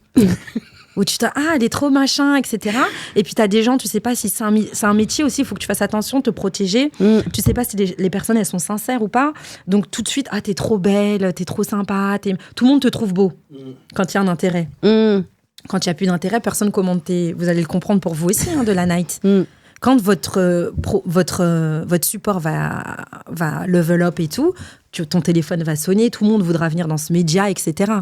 Où tu elle est trop machin, etc. Et puis tu as des gens, tu sais pas si c'est un métier aussi, il faut que tu fasses attention, te protéger. Tu sais pas si les personnes, elles sont sincères ou pas. Donc tout de suite, t'es trop belle, t'es trop sympa. Tout le monde te trouve beau quand il y a un intérêt. Quand il n'y a plus d'intérêt, personne commente vous allez le comprendre pour vous aussi, de la night. Quand votre support va level up et tout, ton téléphone va sonner, tout le monde voudra venir dans ce média, etc.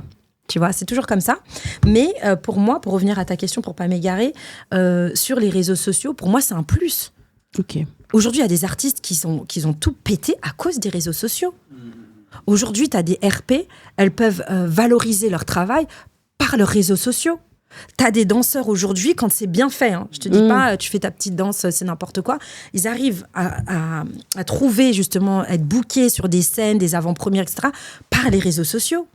Tu vois, c'est toujours comme ça. Mais pour moi, pour revenir à ta question, pour pas m'égarer, sur les réseaux sociaux, pour moi, c'est un plus. Okay. Aujourd'hui, il y a des artistes qui ont tout pété à cause des réseaux sociaux. Aujourd'hui, tu as des RP, elles peuvent valoriser leur travail par leurs réseaux sociaux. T'as des danseurs aujourd'hui, quand c'est bien fait, je te dis pas, tu fais ta petite danse, c'est n'importe quoi, ils arrivent à trouver justement, être bookés sur des scènes, des avant-premières, etc., par les réseaux sociaux.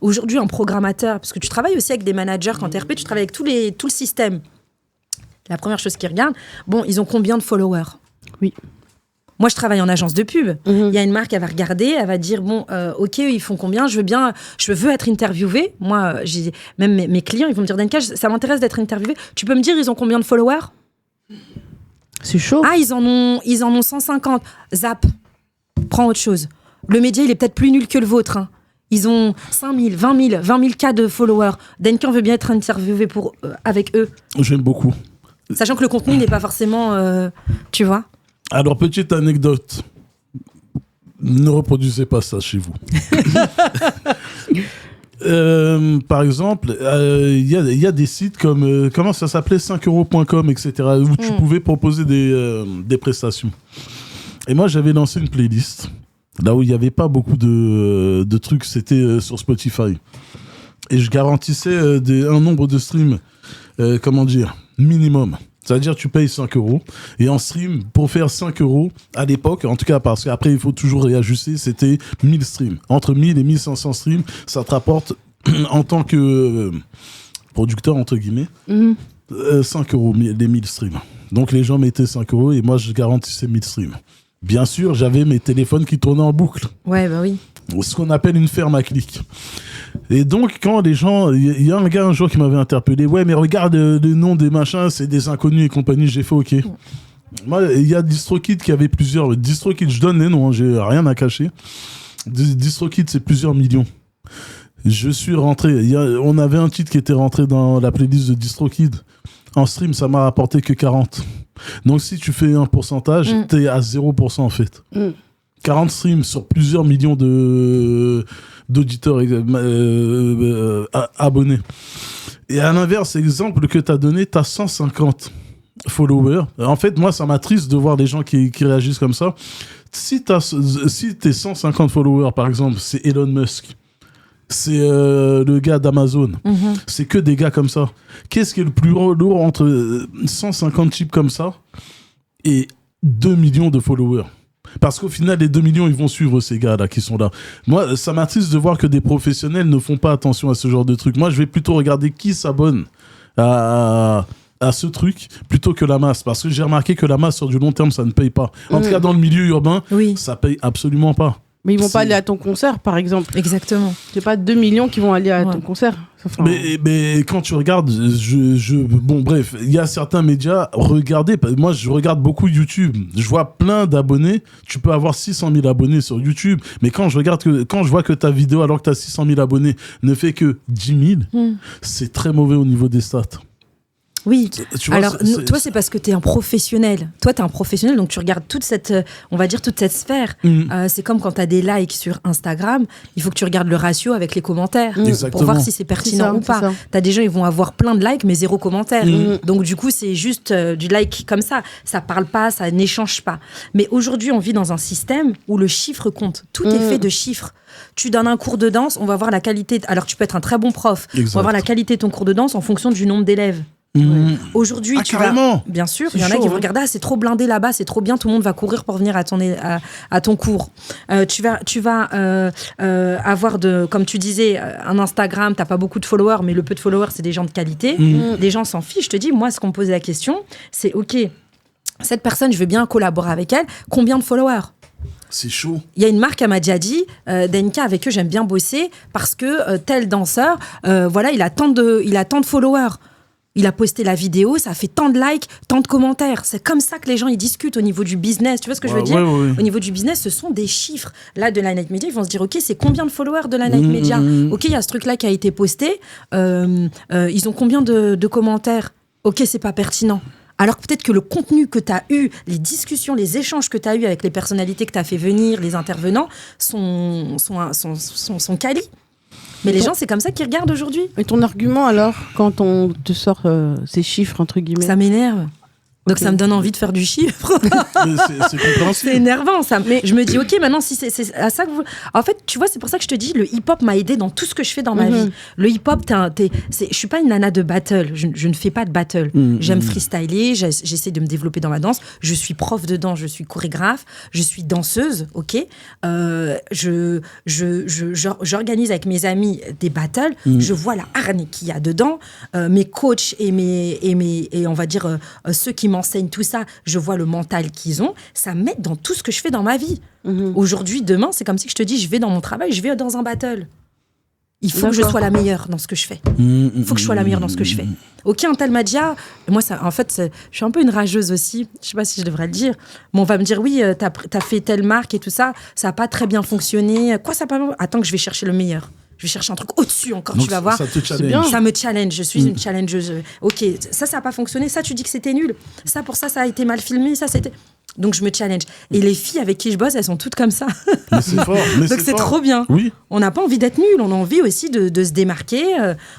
Aujourd'hui, un programmateur, parce que tu travailles aussi avec des managers, quand t'es RP, tu travailles avec tout le système. La première chose qu'ils regardent, ils ont combien de followers? Oui. Moi, je travaille en agence de pub. Il y a une marque, elle va regarder, elle va dire, ok, ils font combien? Je veux être interviewée. Moi, même mes clients, ils vont me dire, Denka, ça m'intéresse d'être interviewée. Tu peux me dire, ils ont combien de followers? C'est chaud. Ah, ils en ont 150. Zap. Prends autre chose. Le média, il est peut-être plus nul que le vôtre. Ils ont 5 000, 20 000 cas de followers. Denka veut bien être interviewé avec eux. J'aime beaucoup. Sachant que le contenu n'est pas forcément, tu vois. Alors, petite anecdote. Ne reproduisez pas ça chez vous. Par exemple, il y a des sites comme, comment ça s'appelait, 5euros.com, etc., où tu pouvais proposer des prestations. Et moi, j'avais lancé une playlist, là où il n'y avait pas beaucoup de trucs, c'était sur Spotify. Et je garantissais un nombre de streams, minimum. C'est-à-dire tu payes 5 euros et en stream, pour faire 5 euros à l'époque, en tout cas parce qu'après il faut toujours réajuster, c'était 1000 streams. Entre 1000 et 1500 streams, ça te rapporte en tant que producteur, entre guillemets, 5 euros les 1000 streams. Donc les gens mettaient 5 euros et moi je garantissais 1000 streams. Bien sûr, j'avais mes téléphones qui tournaient en boucle. Ouais, bah oui. Ce qu'on appelle une ferme à clics. Et donc, quand les gens... Il y a un gars un jour qui m'avait interpellé. Ouais, mais regarde le nom des machins, c'est des inconnus et compagnie. J'ai fait OK. Moi, il y a DistroKid qui avait plusieurs... DistroKid, je donne les noms, j'ai rien à cacher. DistroKid, c'est plusieurs millions. Je suis rentré... On avait un titre qui était rentré dans la playlist de DistroKid. En stream, ça m'a rapporté que 40. Donc, si tu fais un pourcentage, t'es à 0% en fait. 40 streams sur plusieurs millions d'auditeurs abonnés. Et à l'inverse, l'exemple que tu as donné, tu as 150 followers. En fait, moi, ça m'attriste de voir les gens qui réagissent comme ça. Si tes 150 followers, par exemple, c'est Elon Musk, c'est le gars d'Amazon, c'est que des gars comme ça. Qu'est-ce qui est le plus lourd entre 150 types comme ça et 2 millions de followers? Parce qu'au final, les 2 millions, ils vont suivre ces gars-là qui sont là. Moi, ça m'attriste de voir que des professionnels ne font pas attention à ce genre de truc. Moi, je vais plutôt regarder qui s'abonne à ce truc plutôt que la masse. Parce que j'ai remarqué que la masse, sur du long terme, ça ne paye pas. En tout cas, dans le milieu urbain, ça paye absolument pas. Mais ils vont pas aller à ton concert, par exemple. Exactement. C'est pas 2 millions qui vont aller à ton concert. Enfin... Mais quand tu regardes, bon bref, il y a certains médias, regardez, moi je regarde beaucoup YouTube, je vois plein d'abonnés, tu peux avoir 600 000 abonnés sur YouTube, mais quand je vois que ta vidéo, alors que tu as 600 000 abonnés, ne fait que 10 000, c'est très mauvais au niveau des stats. Oui. Tu vois, Alors, toi, c'est parce que tu es un professionnel. Toi, tu es un professionnel, donc tu regardes toute cette, on va dire, toute cette sphère. C'est comme quand tu as des likes sur Instagram, il faut que tu regardes le ratio avec les commentaires pour voir si c'est pertinent ou pas. Tu as des gens, ils vont avoir plein de likes, mais zéro commentaire. Donc, du coup, c'est juste du like comme ça. Ça parle pas, ça n'échange pas. Mais aujourd'hui, on vit dans un système où le chiffre compte. Tout est fait de chiffres. Tu donnes un cours de danse, on va voir la qualité. Alors, tu peux être un très bon prof. On va voir la qualité de ton cours de danse en fonction du nombre d'élèves. Aujourd'hui, tu vas... Bien sûr, il y en a qui vont regarder, c'est trop blindé là-bas, c'est trop bien, tout le monde va courir pour venir à ton cours. Tu vas avoir, comme tu disais, un Instagram, t'as pas beaucoup de followers, mais le peu de followers, c'est des gens de qualité. Les gens s'en fichent. Je te dis, moi, ce qu'on me posait la question, c'est OK, cette personne, je veux bien collaborer avec elle, combien de followers ? C'est chaud. Il y a une marque, elle m'a déjà dit, Denka, avec eux, j'aime bien bosser parce que tel danseur, voilà, il a tant de followers. Il a posté la vidéo, ça a fait tant de likes, tant de commentaires. C'est comme ça que les gens ils discutent au niveau du business. Tu vois ce que je veux dire ? Au niveau du business, ce sont des chiffres. Là, de la Night Media, ils vont se dire, OK, c'est combien de followers de la Night Media ? OK, il y a ce truc-là qui a été posté. Ils ont combien de commentaires ? OK, c'est pas pertinent. Alors peut-être que le contenu que tu as eu, les discussions, les échanges que tu as eu avec les personnalités que tu as fait venir, les intervenants, sont quali. Mais les gens, c'est comme ça qu'ils regardent aujourd'hui. Et ton argument alors, quand on te sort ces chiffres, entre guillemets ? Ça m'énerve. Donc ça me donne envie de faire du chiffre. C'est compréhensible. C'est énervant ça. Mais je me dis ok, maintenant si c'est à ça que vous... En fait, tu vois, c'est pour ça que je te dis, le hip-hop m'a aidé dans tout ce que je fais dans ma vie. Le hip-hop, je suis pas une nana de battle. Je ne fais pas de battle. J'aime freestyler. J'essaie de me développer dans la danse. Je suis prof de danse. Je suis chorégraphe. Je suis danseuse. Ok. J'organise avec mes amis des battles. Je vois la hargne qu'il y a dedans. Mes coachs et on va dire ceux qui m'enseignent tout ça, je vois le mental qu'ils ont, ça m'aide dans tout ce que je fais dans ma vie. Aujourd'hui, demain, c'est comme si je te dis, je vais dans mon travail, je vais dans un battle. Il faut que je sois la meilleure dans ce que je fais. Il faut que je sois la meilleure dans ce que je fais. Ok, un tel Madia, moi, ça, en fait, je suis un peu une rageuse aussi. Je sais pas si je devrais le dire. Mais on va me dire, oui, t'as fait telle marque et tout ça, ça n'a pas très bien fonctionné. Quoi, ça n'a pas... Attends que je vais chercher le meilleur. Je vais chercher un truc au-dessus encore, donc tu vas voir. Ça te challenge. Ça me challenge, je suis une challengeuse. Ok, ça n'a pas fonctionné, ça tu dis que c'était nul. Ça, pour ça a été mal filmé, ça c'était... Donc je me challenge. Et les filles avec qui je bosse, elles sont toutes comme ça. Mais c'est fort. Donc c'est trop bien. Oui. On n'a pas envie d'être nul, on a envie aussi de se démarquer.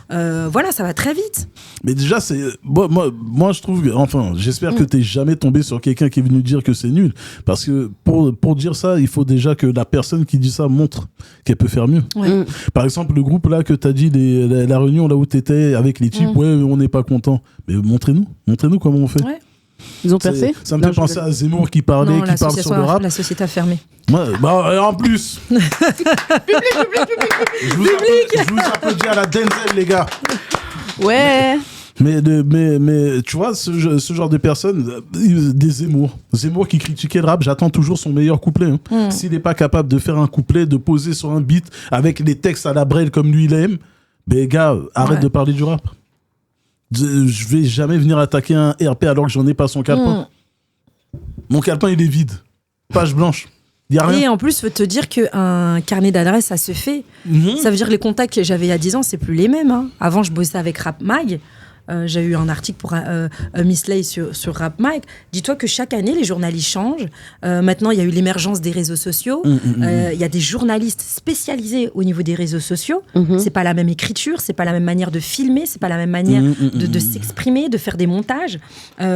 Voilà, ça va très vite. Mais déjà, c'est moi je trouve, enfin, j'espère que t'es jamais tombé sur quelqu'un qui est venu dire que c'est nul. Parce que pour dire ça, il faut déjà que la personne qui dit ça montre qu'elle peut faire mieux. Ouais. Par exemple, le groupe là que t'as dit, la réunion là où t'étais avec les types, ouais, on n'est pas content. Mais montrez-nous comment on fait. Ouais. Ils ont percé. Ça me fait penser à Zemmour qui parle sur le rap. La société a fermé. Ouais, en plus. Je vous applaudis à la Denzel, les gars. Ouais. Mais tu vois, ce genre de personnes, des Zemmour qui critiquait le rap, j'attends toujours son meilleur couplet. S'il n'est pas capable de faire un couplet, de poser sur un beat avec les textes à la Brel comme lui il aime, ben gars, arrête de parler du rap. Je vais jamais venir attaquer un RP alors que j'en ai pas son calepin. Mon calepin, il est vide. Page blanche. Y a rien. Et en plus, faut te dire qu'un carnet d'adresses, ça se fait. Ça veut dire que les contacts que j'avais il y a 10 ans, c'est plus les mêmes. Hein. Avant, je bossais avec Rap Mag. J'ai eu un article pour Miss Lay sur Rap Mag. Dis-toi que chaque année, les journalistes changent. Maintenant, il y a eu l'émergence des réseaux sociaux. Il y a des journalistes spécialisés au niveau des réseaux sociaux. C'est pas la même écriture, c'est pas la même manière de filmer, c'est pas la même manière de s'exprimer, de faire des montages.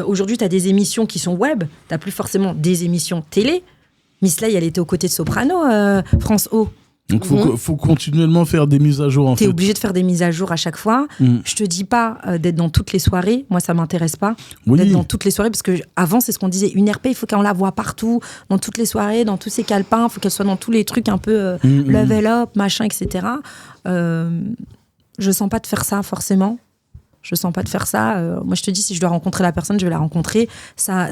Aujourd'hui, tu as des émissions qui sont web. Tu n'as plus forcément des émissions télé. Miss Lay, elle était aux côtés de Soprano, France O. Donc, faut continuellement faire des mises à jour, en fait. T'es obligé de faire des mises à jour à chaque fois. Je te dis pas d'être dans toutes les soirées. Moi, ça m'intéresse pas. D'être dans toutes les soirées, parce que avant, c'est ce qu'on disait. Une RP, il faut qu'on la voit partout, dans toutes les soirées, dans tous ces calepins. Il faut qu'elle soit dans tous les trucs un peu level up, machin, etc. Je sens pas de faire ça, forcément. Je sens pas de faire ça. Moi, je te dis, si je dois rencontrer la personne, je vais la rencontrer. Ça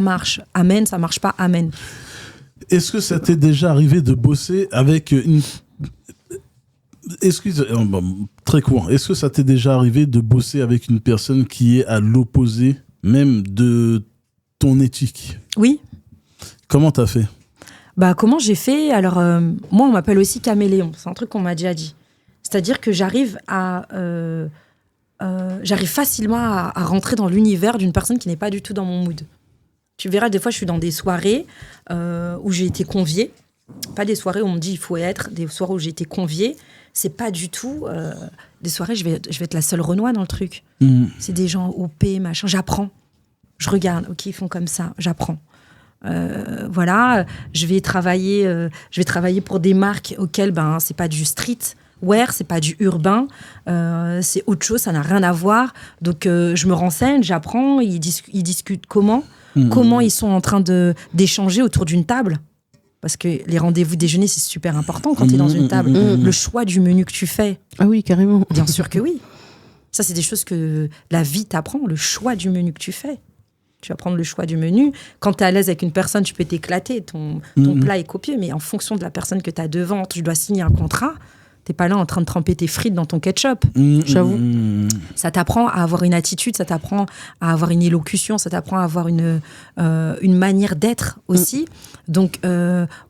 marche. Amen. Ça marche pas. Amen. Est-ce que ça t'est déjà arrivé de bosser avec une... très court. Est-ce que ça t'est déjà arrivé de bosser avec une personne qui est à l'opposé même de ton éthique ? Oui. Comment t'as fait ? Comment j'ai fait ? Alors, moi, on m'appelle aussi caméléon. C'est un truc qu'on m'a déjà dit. C'est-à-dire que j'arrive à j'arrive facilement à rentrer dans l'univers d'une personne qui n'est pas du tout dans mon mood. Tu verras, des fois, je suis dans des soirées où j'ai été conviée. Pas des soirées où on me dit il faut être, des soirées où j'ai été conviée. C'est pas du tout des soirées, je vais être la seule Renoir dans le truc. C'est des gens OP, machin. J'apprends. Je regarde, ok, ils font comme ça, j'apprends. Voilà, je vais travailler pour des marques auxquelles c'est pas du streetwear, c'est pas du urbain, c'est autre chose, ça n'a rien à voir. Donc je me renseigne, j'apprends, ils discutent comment ils sont en train d'échanger autour d'une table. Parce que les rendez-vous déjeuner, c'est super important quand tu es dans une table. Le choix du menu que tu fais. Ah oui, carrément. Bien sûr que oui. Ça, c'est des choses que la vie t'apprend, le choix du menu que tu fais. Tu vas prendre le choix du menu. Quand tu es à l'aise avec une personne, tu peux t'éclater. Ton plat est copieux, mais en fonction de la personne que tu as devant, tu dois signer un contrat. Tu n'es pas là en train de tremper tes frites dans ton ketchup. J'avoue. Ça t'apprend à avoir une attitude, ça t'apprend à avoir une élocution, ça t'apprend à avoir une manière d'être aussi. Donc,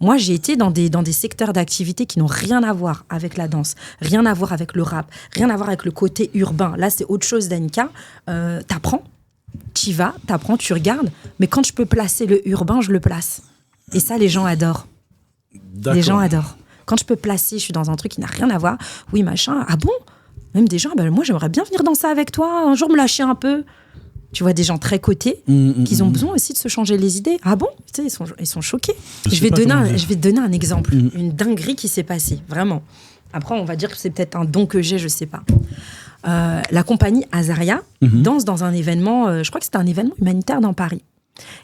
moi, j'ai été dans des secteurs d'activité qui n'ont rien à voir avec la danse, rien à voir avec le rap, rien à voir avec le côté urbain. Là, c'est autre chose, Danica. T'apprends. Tu y vas, t'apprends, tu regardes, mais quand je peux placer le urbain, je le place. Et ça, les gens adorent. D'accord. Les gens adorent. Quand je peux placer, je suis dans un truc qui n'a rien à voir. Oui, machin. Ah bon ? Même des gens, moi, j'aimerais bien venir danser avec toi, un jour me lâcher un peu. Tu vois, des gens très cotés, qui ont besoin aussi de se changer les idées. Ah bon ? Tu sais, ils sont choqués. Je vais te donner un exemple, une dinguerie qui s'est passée, vraiment. Après, on va dire que c'est peut-être un don que j'ai, je sais pas. La compagnie Azaria danse dans un événement, je crois que c'était un événement humanitaire dans Paris.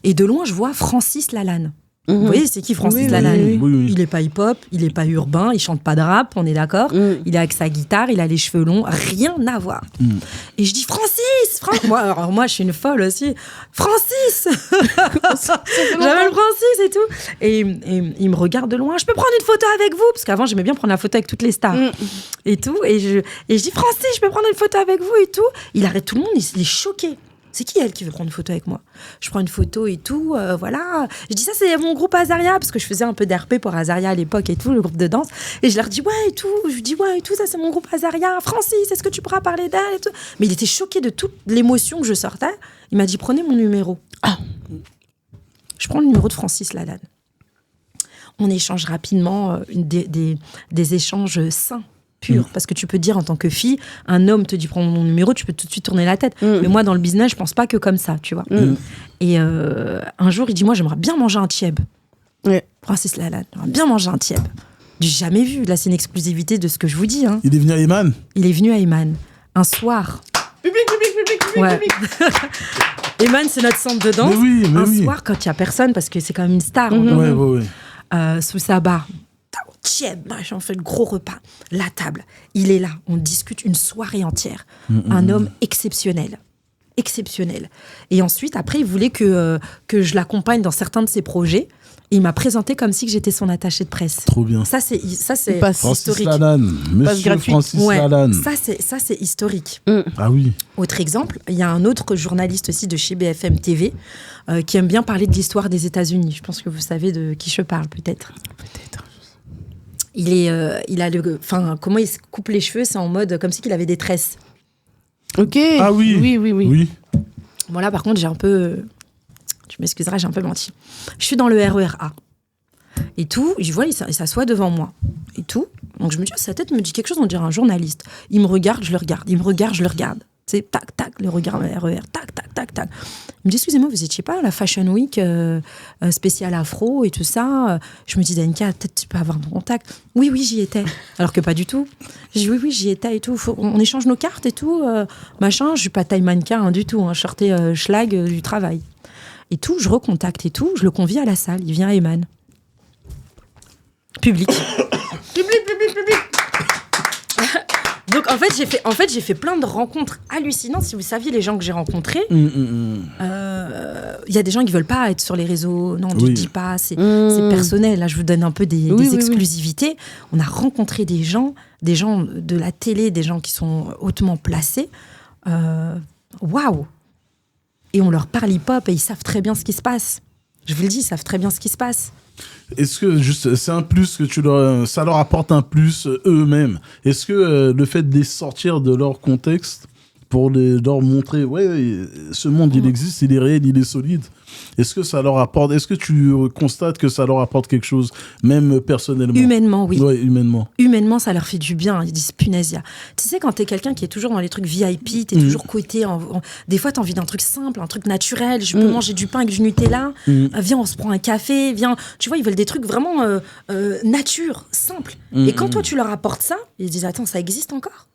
Et de loin, je vois Francis Lalanne. Vous voyez, c'est qui Francis Lalanne ? Oui. Il n'est pas hip-hop, il n'est pas urbain, il chante pas de rap, on est d'accord. Il est avec sa guitare, il a les cheveux longs, rien à voir. Et je dis moi, je suis une folle aussi. Francis J'appelle Francis et tout. Et il me regarde de loin. Je peux prendre une photo avec vous ? Parce qu'avant, j'aimais bien prendre la photo avec toutes les stars. Et tout. Et je dis, Francis, je peux prendre une photo avec vous et tout. Il arrête tout le monde, il est choqué. C'est qui elle qui veut prendre une photo avec moi ? Je prends une photo et tout, voilà. Je dis ça, c'est mon groupe Azaria, parce que je faisais un peu d'RP pour Azaria à l'époque et tout, le groupe de danse. Et je leur dis ouais et tout. Je lui dis ouais et tout, ça c'est mon groupe Azaria. Francis, est-ce que tu pourras parler d'elle et tout ? Mais il était choqué de toute l'émotion que je sortais. Il m'a dit prenez mon numéro. Je prends le numéro de Francis Lalanne. On échange rapidement des échanges sains. Pur, parce que tu peux dire en tant que fille, un homme te dit prends mon numéro, tu peux tout de suite tourner la tête. Mais moi, dans le business, je pense pas que comme ça, tu vois. Et un jour, il dit moi, j'aimerais bien manger un tieb. Francis Lalanne, j'aimerais bien manger un tieb. J'ai jamais vu. Là, c'est une exclusivité de ce que je vous dis. Hein. Il est venu à Eman ? Il est venu à Eman. Un soir. Public. Eman, c'est notre centre de danse. Mais soir, quand il y a personne, parce que c'est quand même une star. Sous sa barre. Tieb, on fait le gros repas, la table, il est là, on discute une soirée entière. Un homme exceptionnel. Et ensuite, après, il voulait que je l'accompagne dans certains de ses projets. Et il m'a présenté comme si j'étais son attaché de presse. Trop bien. Ça, c'est Francis historique. Lalanne, monsieur Francis Lalanne. Ça, c'est historique. Ah oui. Autre exemple, il y a un autre journaliste aussi de chez BFM TV qui aime bien parler de l'histoire des États-Unis. Je pense que vous savez de qui je parle, peut-être. Comment il se coupe les cheveux, c'est en mode comme si il avait des tresses. Ok. Ah oui. Bon là, par contre, tu m'excuseras, j'ai un peu menti. Je suis dans le RER A. Et tout, je vois, il s'assoit devant moi. Et tout. Donc je me dis, sa tête me dit quelque chose, on dirait un journaliste. Il me regarde, je le regarde. Il me regarde, je le regarde. C'est tac, tac, le regard RER, tac, tac, tac, tac. Il me dit, excusez-moi, vous étiez pas à la Fashion Week spéciale afro et tout ça. Je me dis, Danica, peut-être tu peux avoir mon contact. Oui, j'y étais. Alors que pas du tout. Je dis, oui, j'y étais et tout. On échange nos cartes et tout. Machin, je suis pas taille mannequin du tout. Je sortais schlag du travail. Et tout, je recontacte et tout. Je le convie à la salle. Il vient à Eman. Public. Donc en fait j'ai fait plein de rencontres hallucinantes. Si vous saviez les gens que j'ai rencontrés, il y a des gens qui veulent pas être sur les réseaux. Non, tu dis pas, c'est personnel. Là, je vous donne un peu des exclusivités. On a rencontré des gens de la télé, des gens qui sont hautement placés. Waouh. Et on leur parle hip-hop et ils savent très bien ce qui se passe. Je vous le dis, ils savent très bien ce qui se passe. Est-ce que juste c'est un plus que ça leur apporte un plus eux-mêmes? Est-ce que le fait de les sortir de leur contexte pour leur montrer, ce monde, il existe, il est réel, il est solide. Est-ce que ça leur apporte, est-ce que tu constates que ça leur apporte quelque chose, même personnellement? Humainement, oui. Ouais, humainement. Humainement, ça leur fait du bien. Ils disent, punaise, tu sais, quand t'es quelqu'un qui est toujours dans les trucs VIP, t'es toujours coté. Des fois, t'as envie d'un truc simple, un truc naturel. Je peux manger du pain avec du Nutella. Viens, on se prend un café. Viens. Tu vois, ils veulent des trucs vraiment nature, simples. Et quand toi, tu leur apportes ça, ils disent, attends, ça existe encore?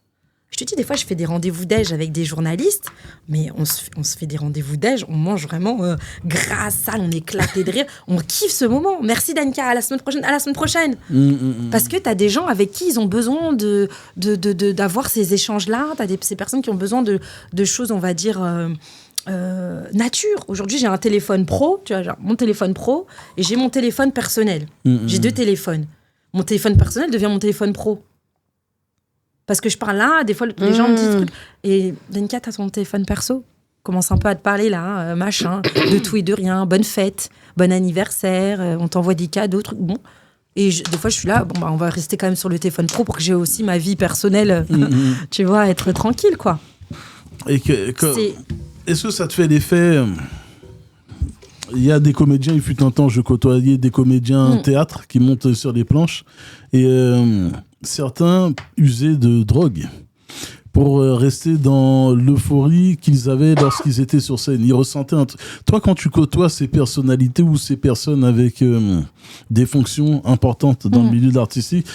Je te dis, des fois, je fais des rendez-vous déj avec des journalistes, mais on se fait des rendez-vous déj, on mange vraiment gras, sale, on est éclaté de rire, on kiffe ce moment. Merci Danica, à la semaine prochaine. Parce que t'as des gens avec qui ils ont besoin d'avoir ces échanges-là, t'as ces personnes qui ont besoin de choses, on va dire, nature. Aujourd'hui, j'ai un téléphone pro, tu vois, genre, mon téléphone pro, et j'ai mon téléphone personnel. J'ai 2 téléphones. Mon téléphone personnel devient mon téléphone pro. Parce que je parle là, des fois, les gens me disent trucs. Et Danica, t'as ton téléphone perso? Commence un peu à te parler là, machin, de tout et de rien. Bonne fête, bon anniversaire, on t'envoie des cadeaux, trucs. Bon. Et des fois, je suis là, on va rester quand même sur le téléphone pro pour que j'ai aussi ma vie personnelle, tu vois, être tranquille, quoi. Et est-ce que ça te fait l'effet... Il y a des comédiens, il fut un temps, je côtoyais des comédiens théâtre qui montent sur les planches. Et... certains usaient de drogue pour rester dans l'euphorie qu'ils avaient lorsqu'ils étaient sur scène. Ils ressentaient Toi, quand tu côtoies ces personnalités ou ces personnes avec des fonctions importantes dans le milieu artistique,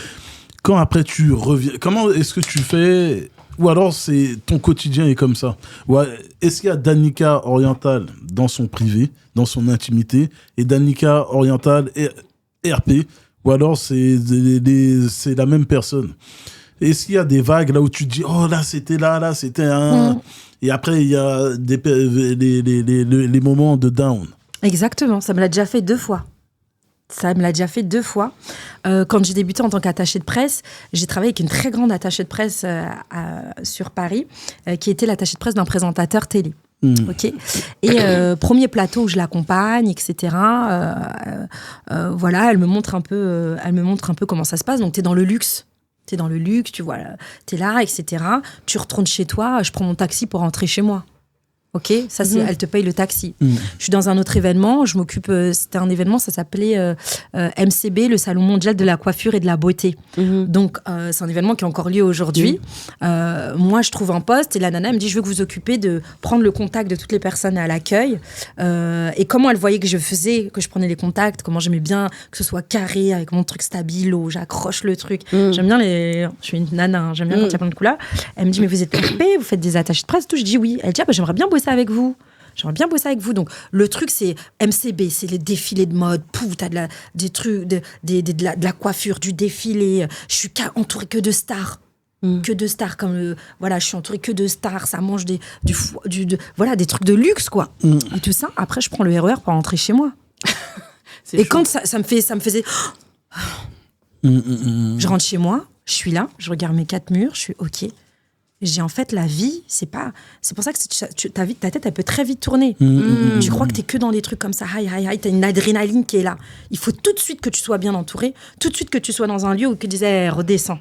quand après tu reviens, comment est-ce que tu fais? Ou alors ton quotidien est comme ça? Est-ce qu'il y a Danica Oriental dans son privé, dans son intimité, et Danica Oriental RP? Ou alors c'est la même personne? Est-ce qu'il y a des vagues là où tu te dis, oh là c'était là c'était un... Et après il y a les moments de down. Exactement, ça me l'a déjà fait 2 fois. Quand j'ai débuté en tant qu'attachée de presse, j'ai travaillé avec une très grande attachée de presse sur Paris, qui était l'attachée de presse d'un présentateur télé. Ok. Et premier plateau où je l'accompagne, etc. Voilà, elle me montre un peu comment ça se passe. Donc t'es dans le luxe, tu vois, t'es là, etc. Tu retournes chez toi. Je prends mon taxi pour rentrer chez moi. Ok, ça c'est, elle te paye le taxi. Je suis dans un autre événement, je m'occupe. C'était un événement, ça s'appelait MCB, le Salon mondial de la coiffure et de la beauté. Donc c'est un événement qui a encore lieu aujourd'hui. Moi, je trouve un poste et la nana elle me dit, je veux que vous occupez de prendre le contact de toutes les personnes à l'accueil. Et comment elle voyait que je prenais les contacts, comment j'aimais bien que ce soit carré avec mon truc stabilo, j'accroche le truc. J'aime bien je suis une nana, hein, j'aime bien quand il y a plein de couleurs. Elle me dit, mais vous êtes RP, vous faites des attachés de presse, tout. Je dis oui. Elle dit, j'aimerais bien bosser avec vous. Donc, le truc, c'est MCB, c'est les défilés de mode. Pouf, t'as des trucs, de la coiffure, du défilé. Je suis entourée que de stars. Que de stars. Je suis entourée que de stars. Ça mange des trucs de luxe, quoi. Et tout ça, après, je prends le RER pour rentrer chez moi. Et quand ça me faisait... Je rentre chez moi, je suis là, je regarde mes 4 murs, je suis OK. J'ai en fait la vie, c'est pour ça que ta tête elle peut très vite tourner. Tu crois que t'es que dans des trucs comme ça, t'as une adrénaline qui est là. Il faut tout de suite que tu sois bien entouré, tout de suite que tu sois dans un lieu où tu disais redescends,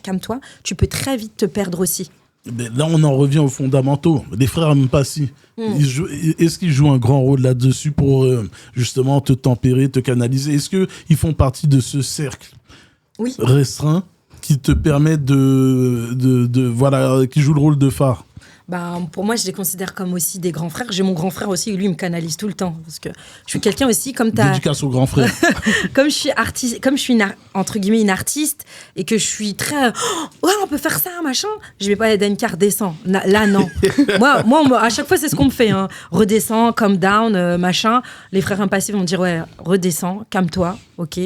calme-toi. Tu peux très vite te perdre aussi. Mais là, on en revient aux fondamentaux. Les frères Mpassi, est-ce qu'ils jouent un grand rôle là-dessus pour justement te tempérer, te canaliser? Est-ce qu'ils font partie de ce cercle restreint qui te permet qui joue le rôle de phare? Pour moi, je les considère comme aussi des grands frères. J'ai mon grand frère aussi, lui, il me canalise tout le temps. Parce que je suis quelqu'un aussi, comme t'as... Dédicace au grand frère. Comme je suis artiste, entre guillemets, une artiste, et que je suis très... on peut faire ça, machin. Je vais pas aller Danica, redescends. Là, non. moi, à chaque fois, c'est ce qu'on me fait. Hein. Redescends, calm down, machin. Les frères impassifs vont me dire, redescends, calme-toi. Ok.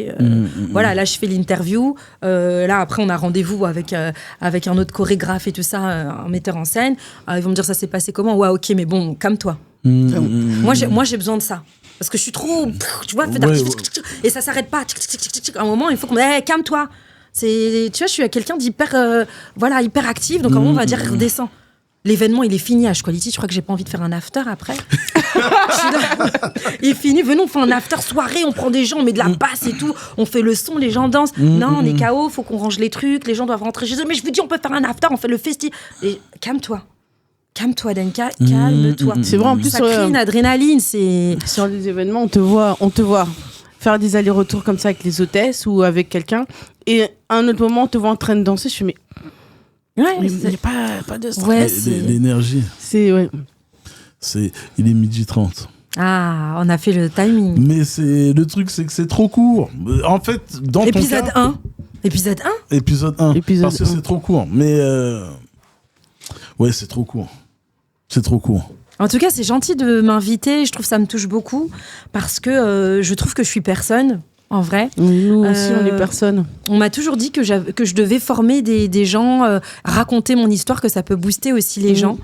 Voilà, là, je fais l'interview. Là, après, on a rendez-vous avec un autre chorégraphe et tout ça, un metteur en scène. Ils vont me dire, ça s'est passé comment? Ouais, ok, mais bon, calme-toi. Moi, j'ai besoin de ça. Parce que je suis trop... Tu vois, et ça s'arrête pas. À un moment, il faut qu'on me dise, calme-toi. Tu vois, je suis quelqu'un d'hyper hyper actif. Donc, à un moment, on va dire, redescends. L'événement, il est fini à Quality. Je crois que j'ai pas envie de faire un after après. Il est fini. Venons, on fait un after soirée. On prend des gens, on met de la basse et tout. On fait le son, les gens dansent. Non, on est KO. Faut qu'on range les trucs. Les gens doivent rentrer chez eux. Mais je vous dis, on peut faire un after. On fait le festi. Et calme-toi. calme-toi, Danica, calme-toi. C'est vrai, en plus, ça crée une adrénaline. Sur les événements, on te voit faire des allers-retours comme ça avec les hôtesses ou avec quelqu'un. Et à un autre moment, on te voit en train de danser. Je suis, mais il n'y a pas de stress. Ouais, l'énergie. Ouais. Il est 12h30. Ah, on a fait le timing. Mais le truc, c'est que c'est trop court. En fait, dans Épisode ton cas... 1. Épisode 1 Épisode 1. Épisode parce que 1. c'est trop court. Mais ouais, c'est trop court. C'est trop court. En tout cas, c'est gentil de m'inviter. Je trouve que ça me touche beaucoup parce que je trouve que je suis personne. En vrai. Nous aussi, on est personne. On m'a toujours dit que je devais former des gens, raconter mon histoire, que ça peut booster aussi les gens.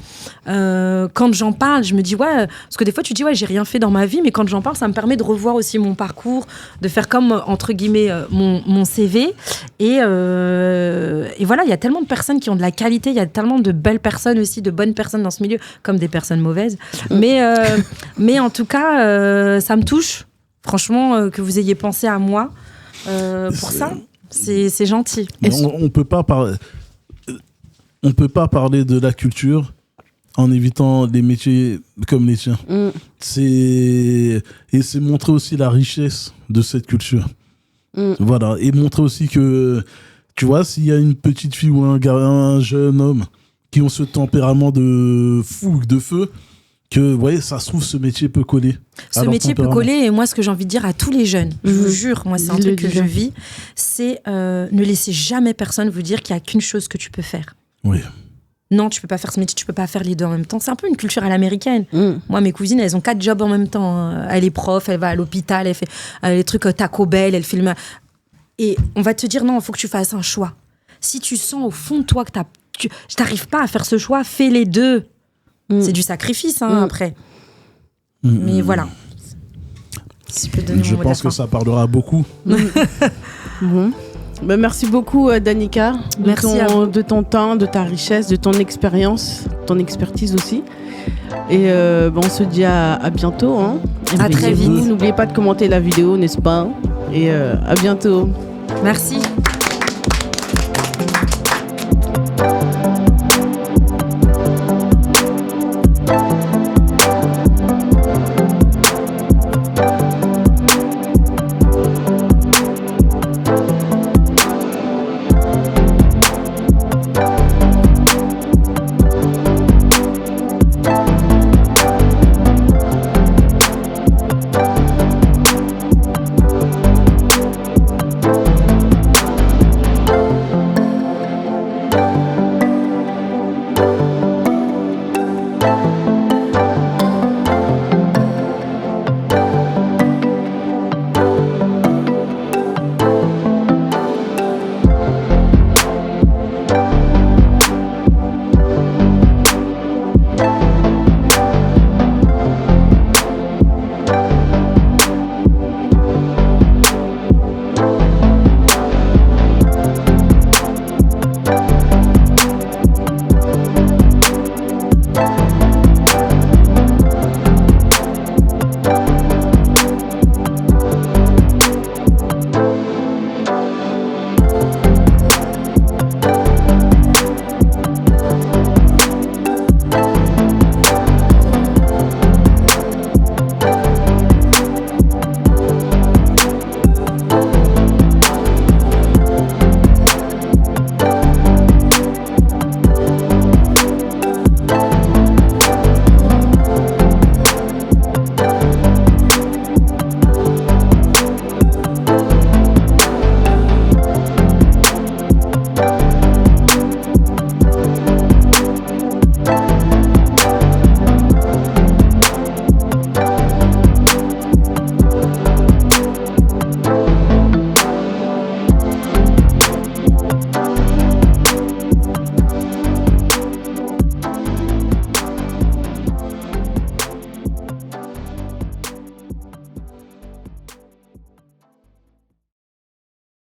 Quand j'en parle, je me dis, ouais, parce que des fois, tu dis, ouais, j'ai rien fait dans ma vie, mais quand j'en parle, ça me permet de revoir aussi mon parcours, de faire comme, entre guillemets, mon CV. Et voilà, il y a tellement de personnes qui ont de la qualité, il y a tellement de belles personnes aussi, de bonnes personnes dans ce milieu, comme des personnes mauvaises. Mais en tout cas, ça me touche. Franchement, que vous ayez pensé à moi pour ça, c'est gentil. On peut pas parler de la culture en évitant les métiers comme les tiens. Et c'est montrer aussi la richesse de cette culture. Voilà. Et montrer aussi que, tu vois, s'il y a une petite fille ou un jeune homme qui ont ce tempérament de fougue, de feu, que, ouais, ça se trouve, ce métier peut coller. Ce métier peut coller, et moi, ce que j'ai envie de dire à tous les jeunes, je vous jure, moi, c'est un truc que je vis, c'est ne laissez jamais personne vous dire qu'il n'y a qu'une chose que tu peux faire. Oui. Non, tu peux pas faire ce métier, tu peux pas faire les deux en même temps. C'est un peu une culture à l'américaine. Moi, mes cousines, elles ont 4 jobs en même temps. Elle est prof, elle va à l'hôpital, elle fait les trucs Taco Bell, elle filme. Et on va te dire, non, il faut que tu fasses un choix. Si tu sens au fond de toi que tu n'arrives pas à faire ce choix, fais les deux. C'est du sacrifice, après. Mais voilà. Si je peux donner je pense que ça parlera beaucoup. Ben, merci beaucoup, Danica. Merci de ton temps, de ta richesse, de ton expérience, ton expertise aussi. Et on se dit à bientôt. Hein. À très vite. N'oubliez pas de commenter la vidéo, n'est-ce pas? Et à bientôt. Merci.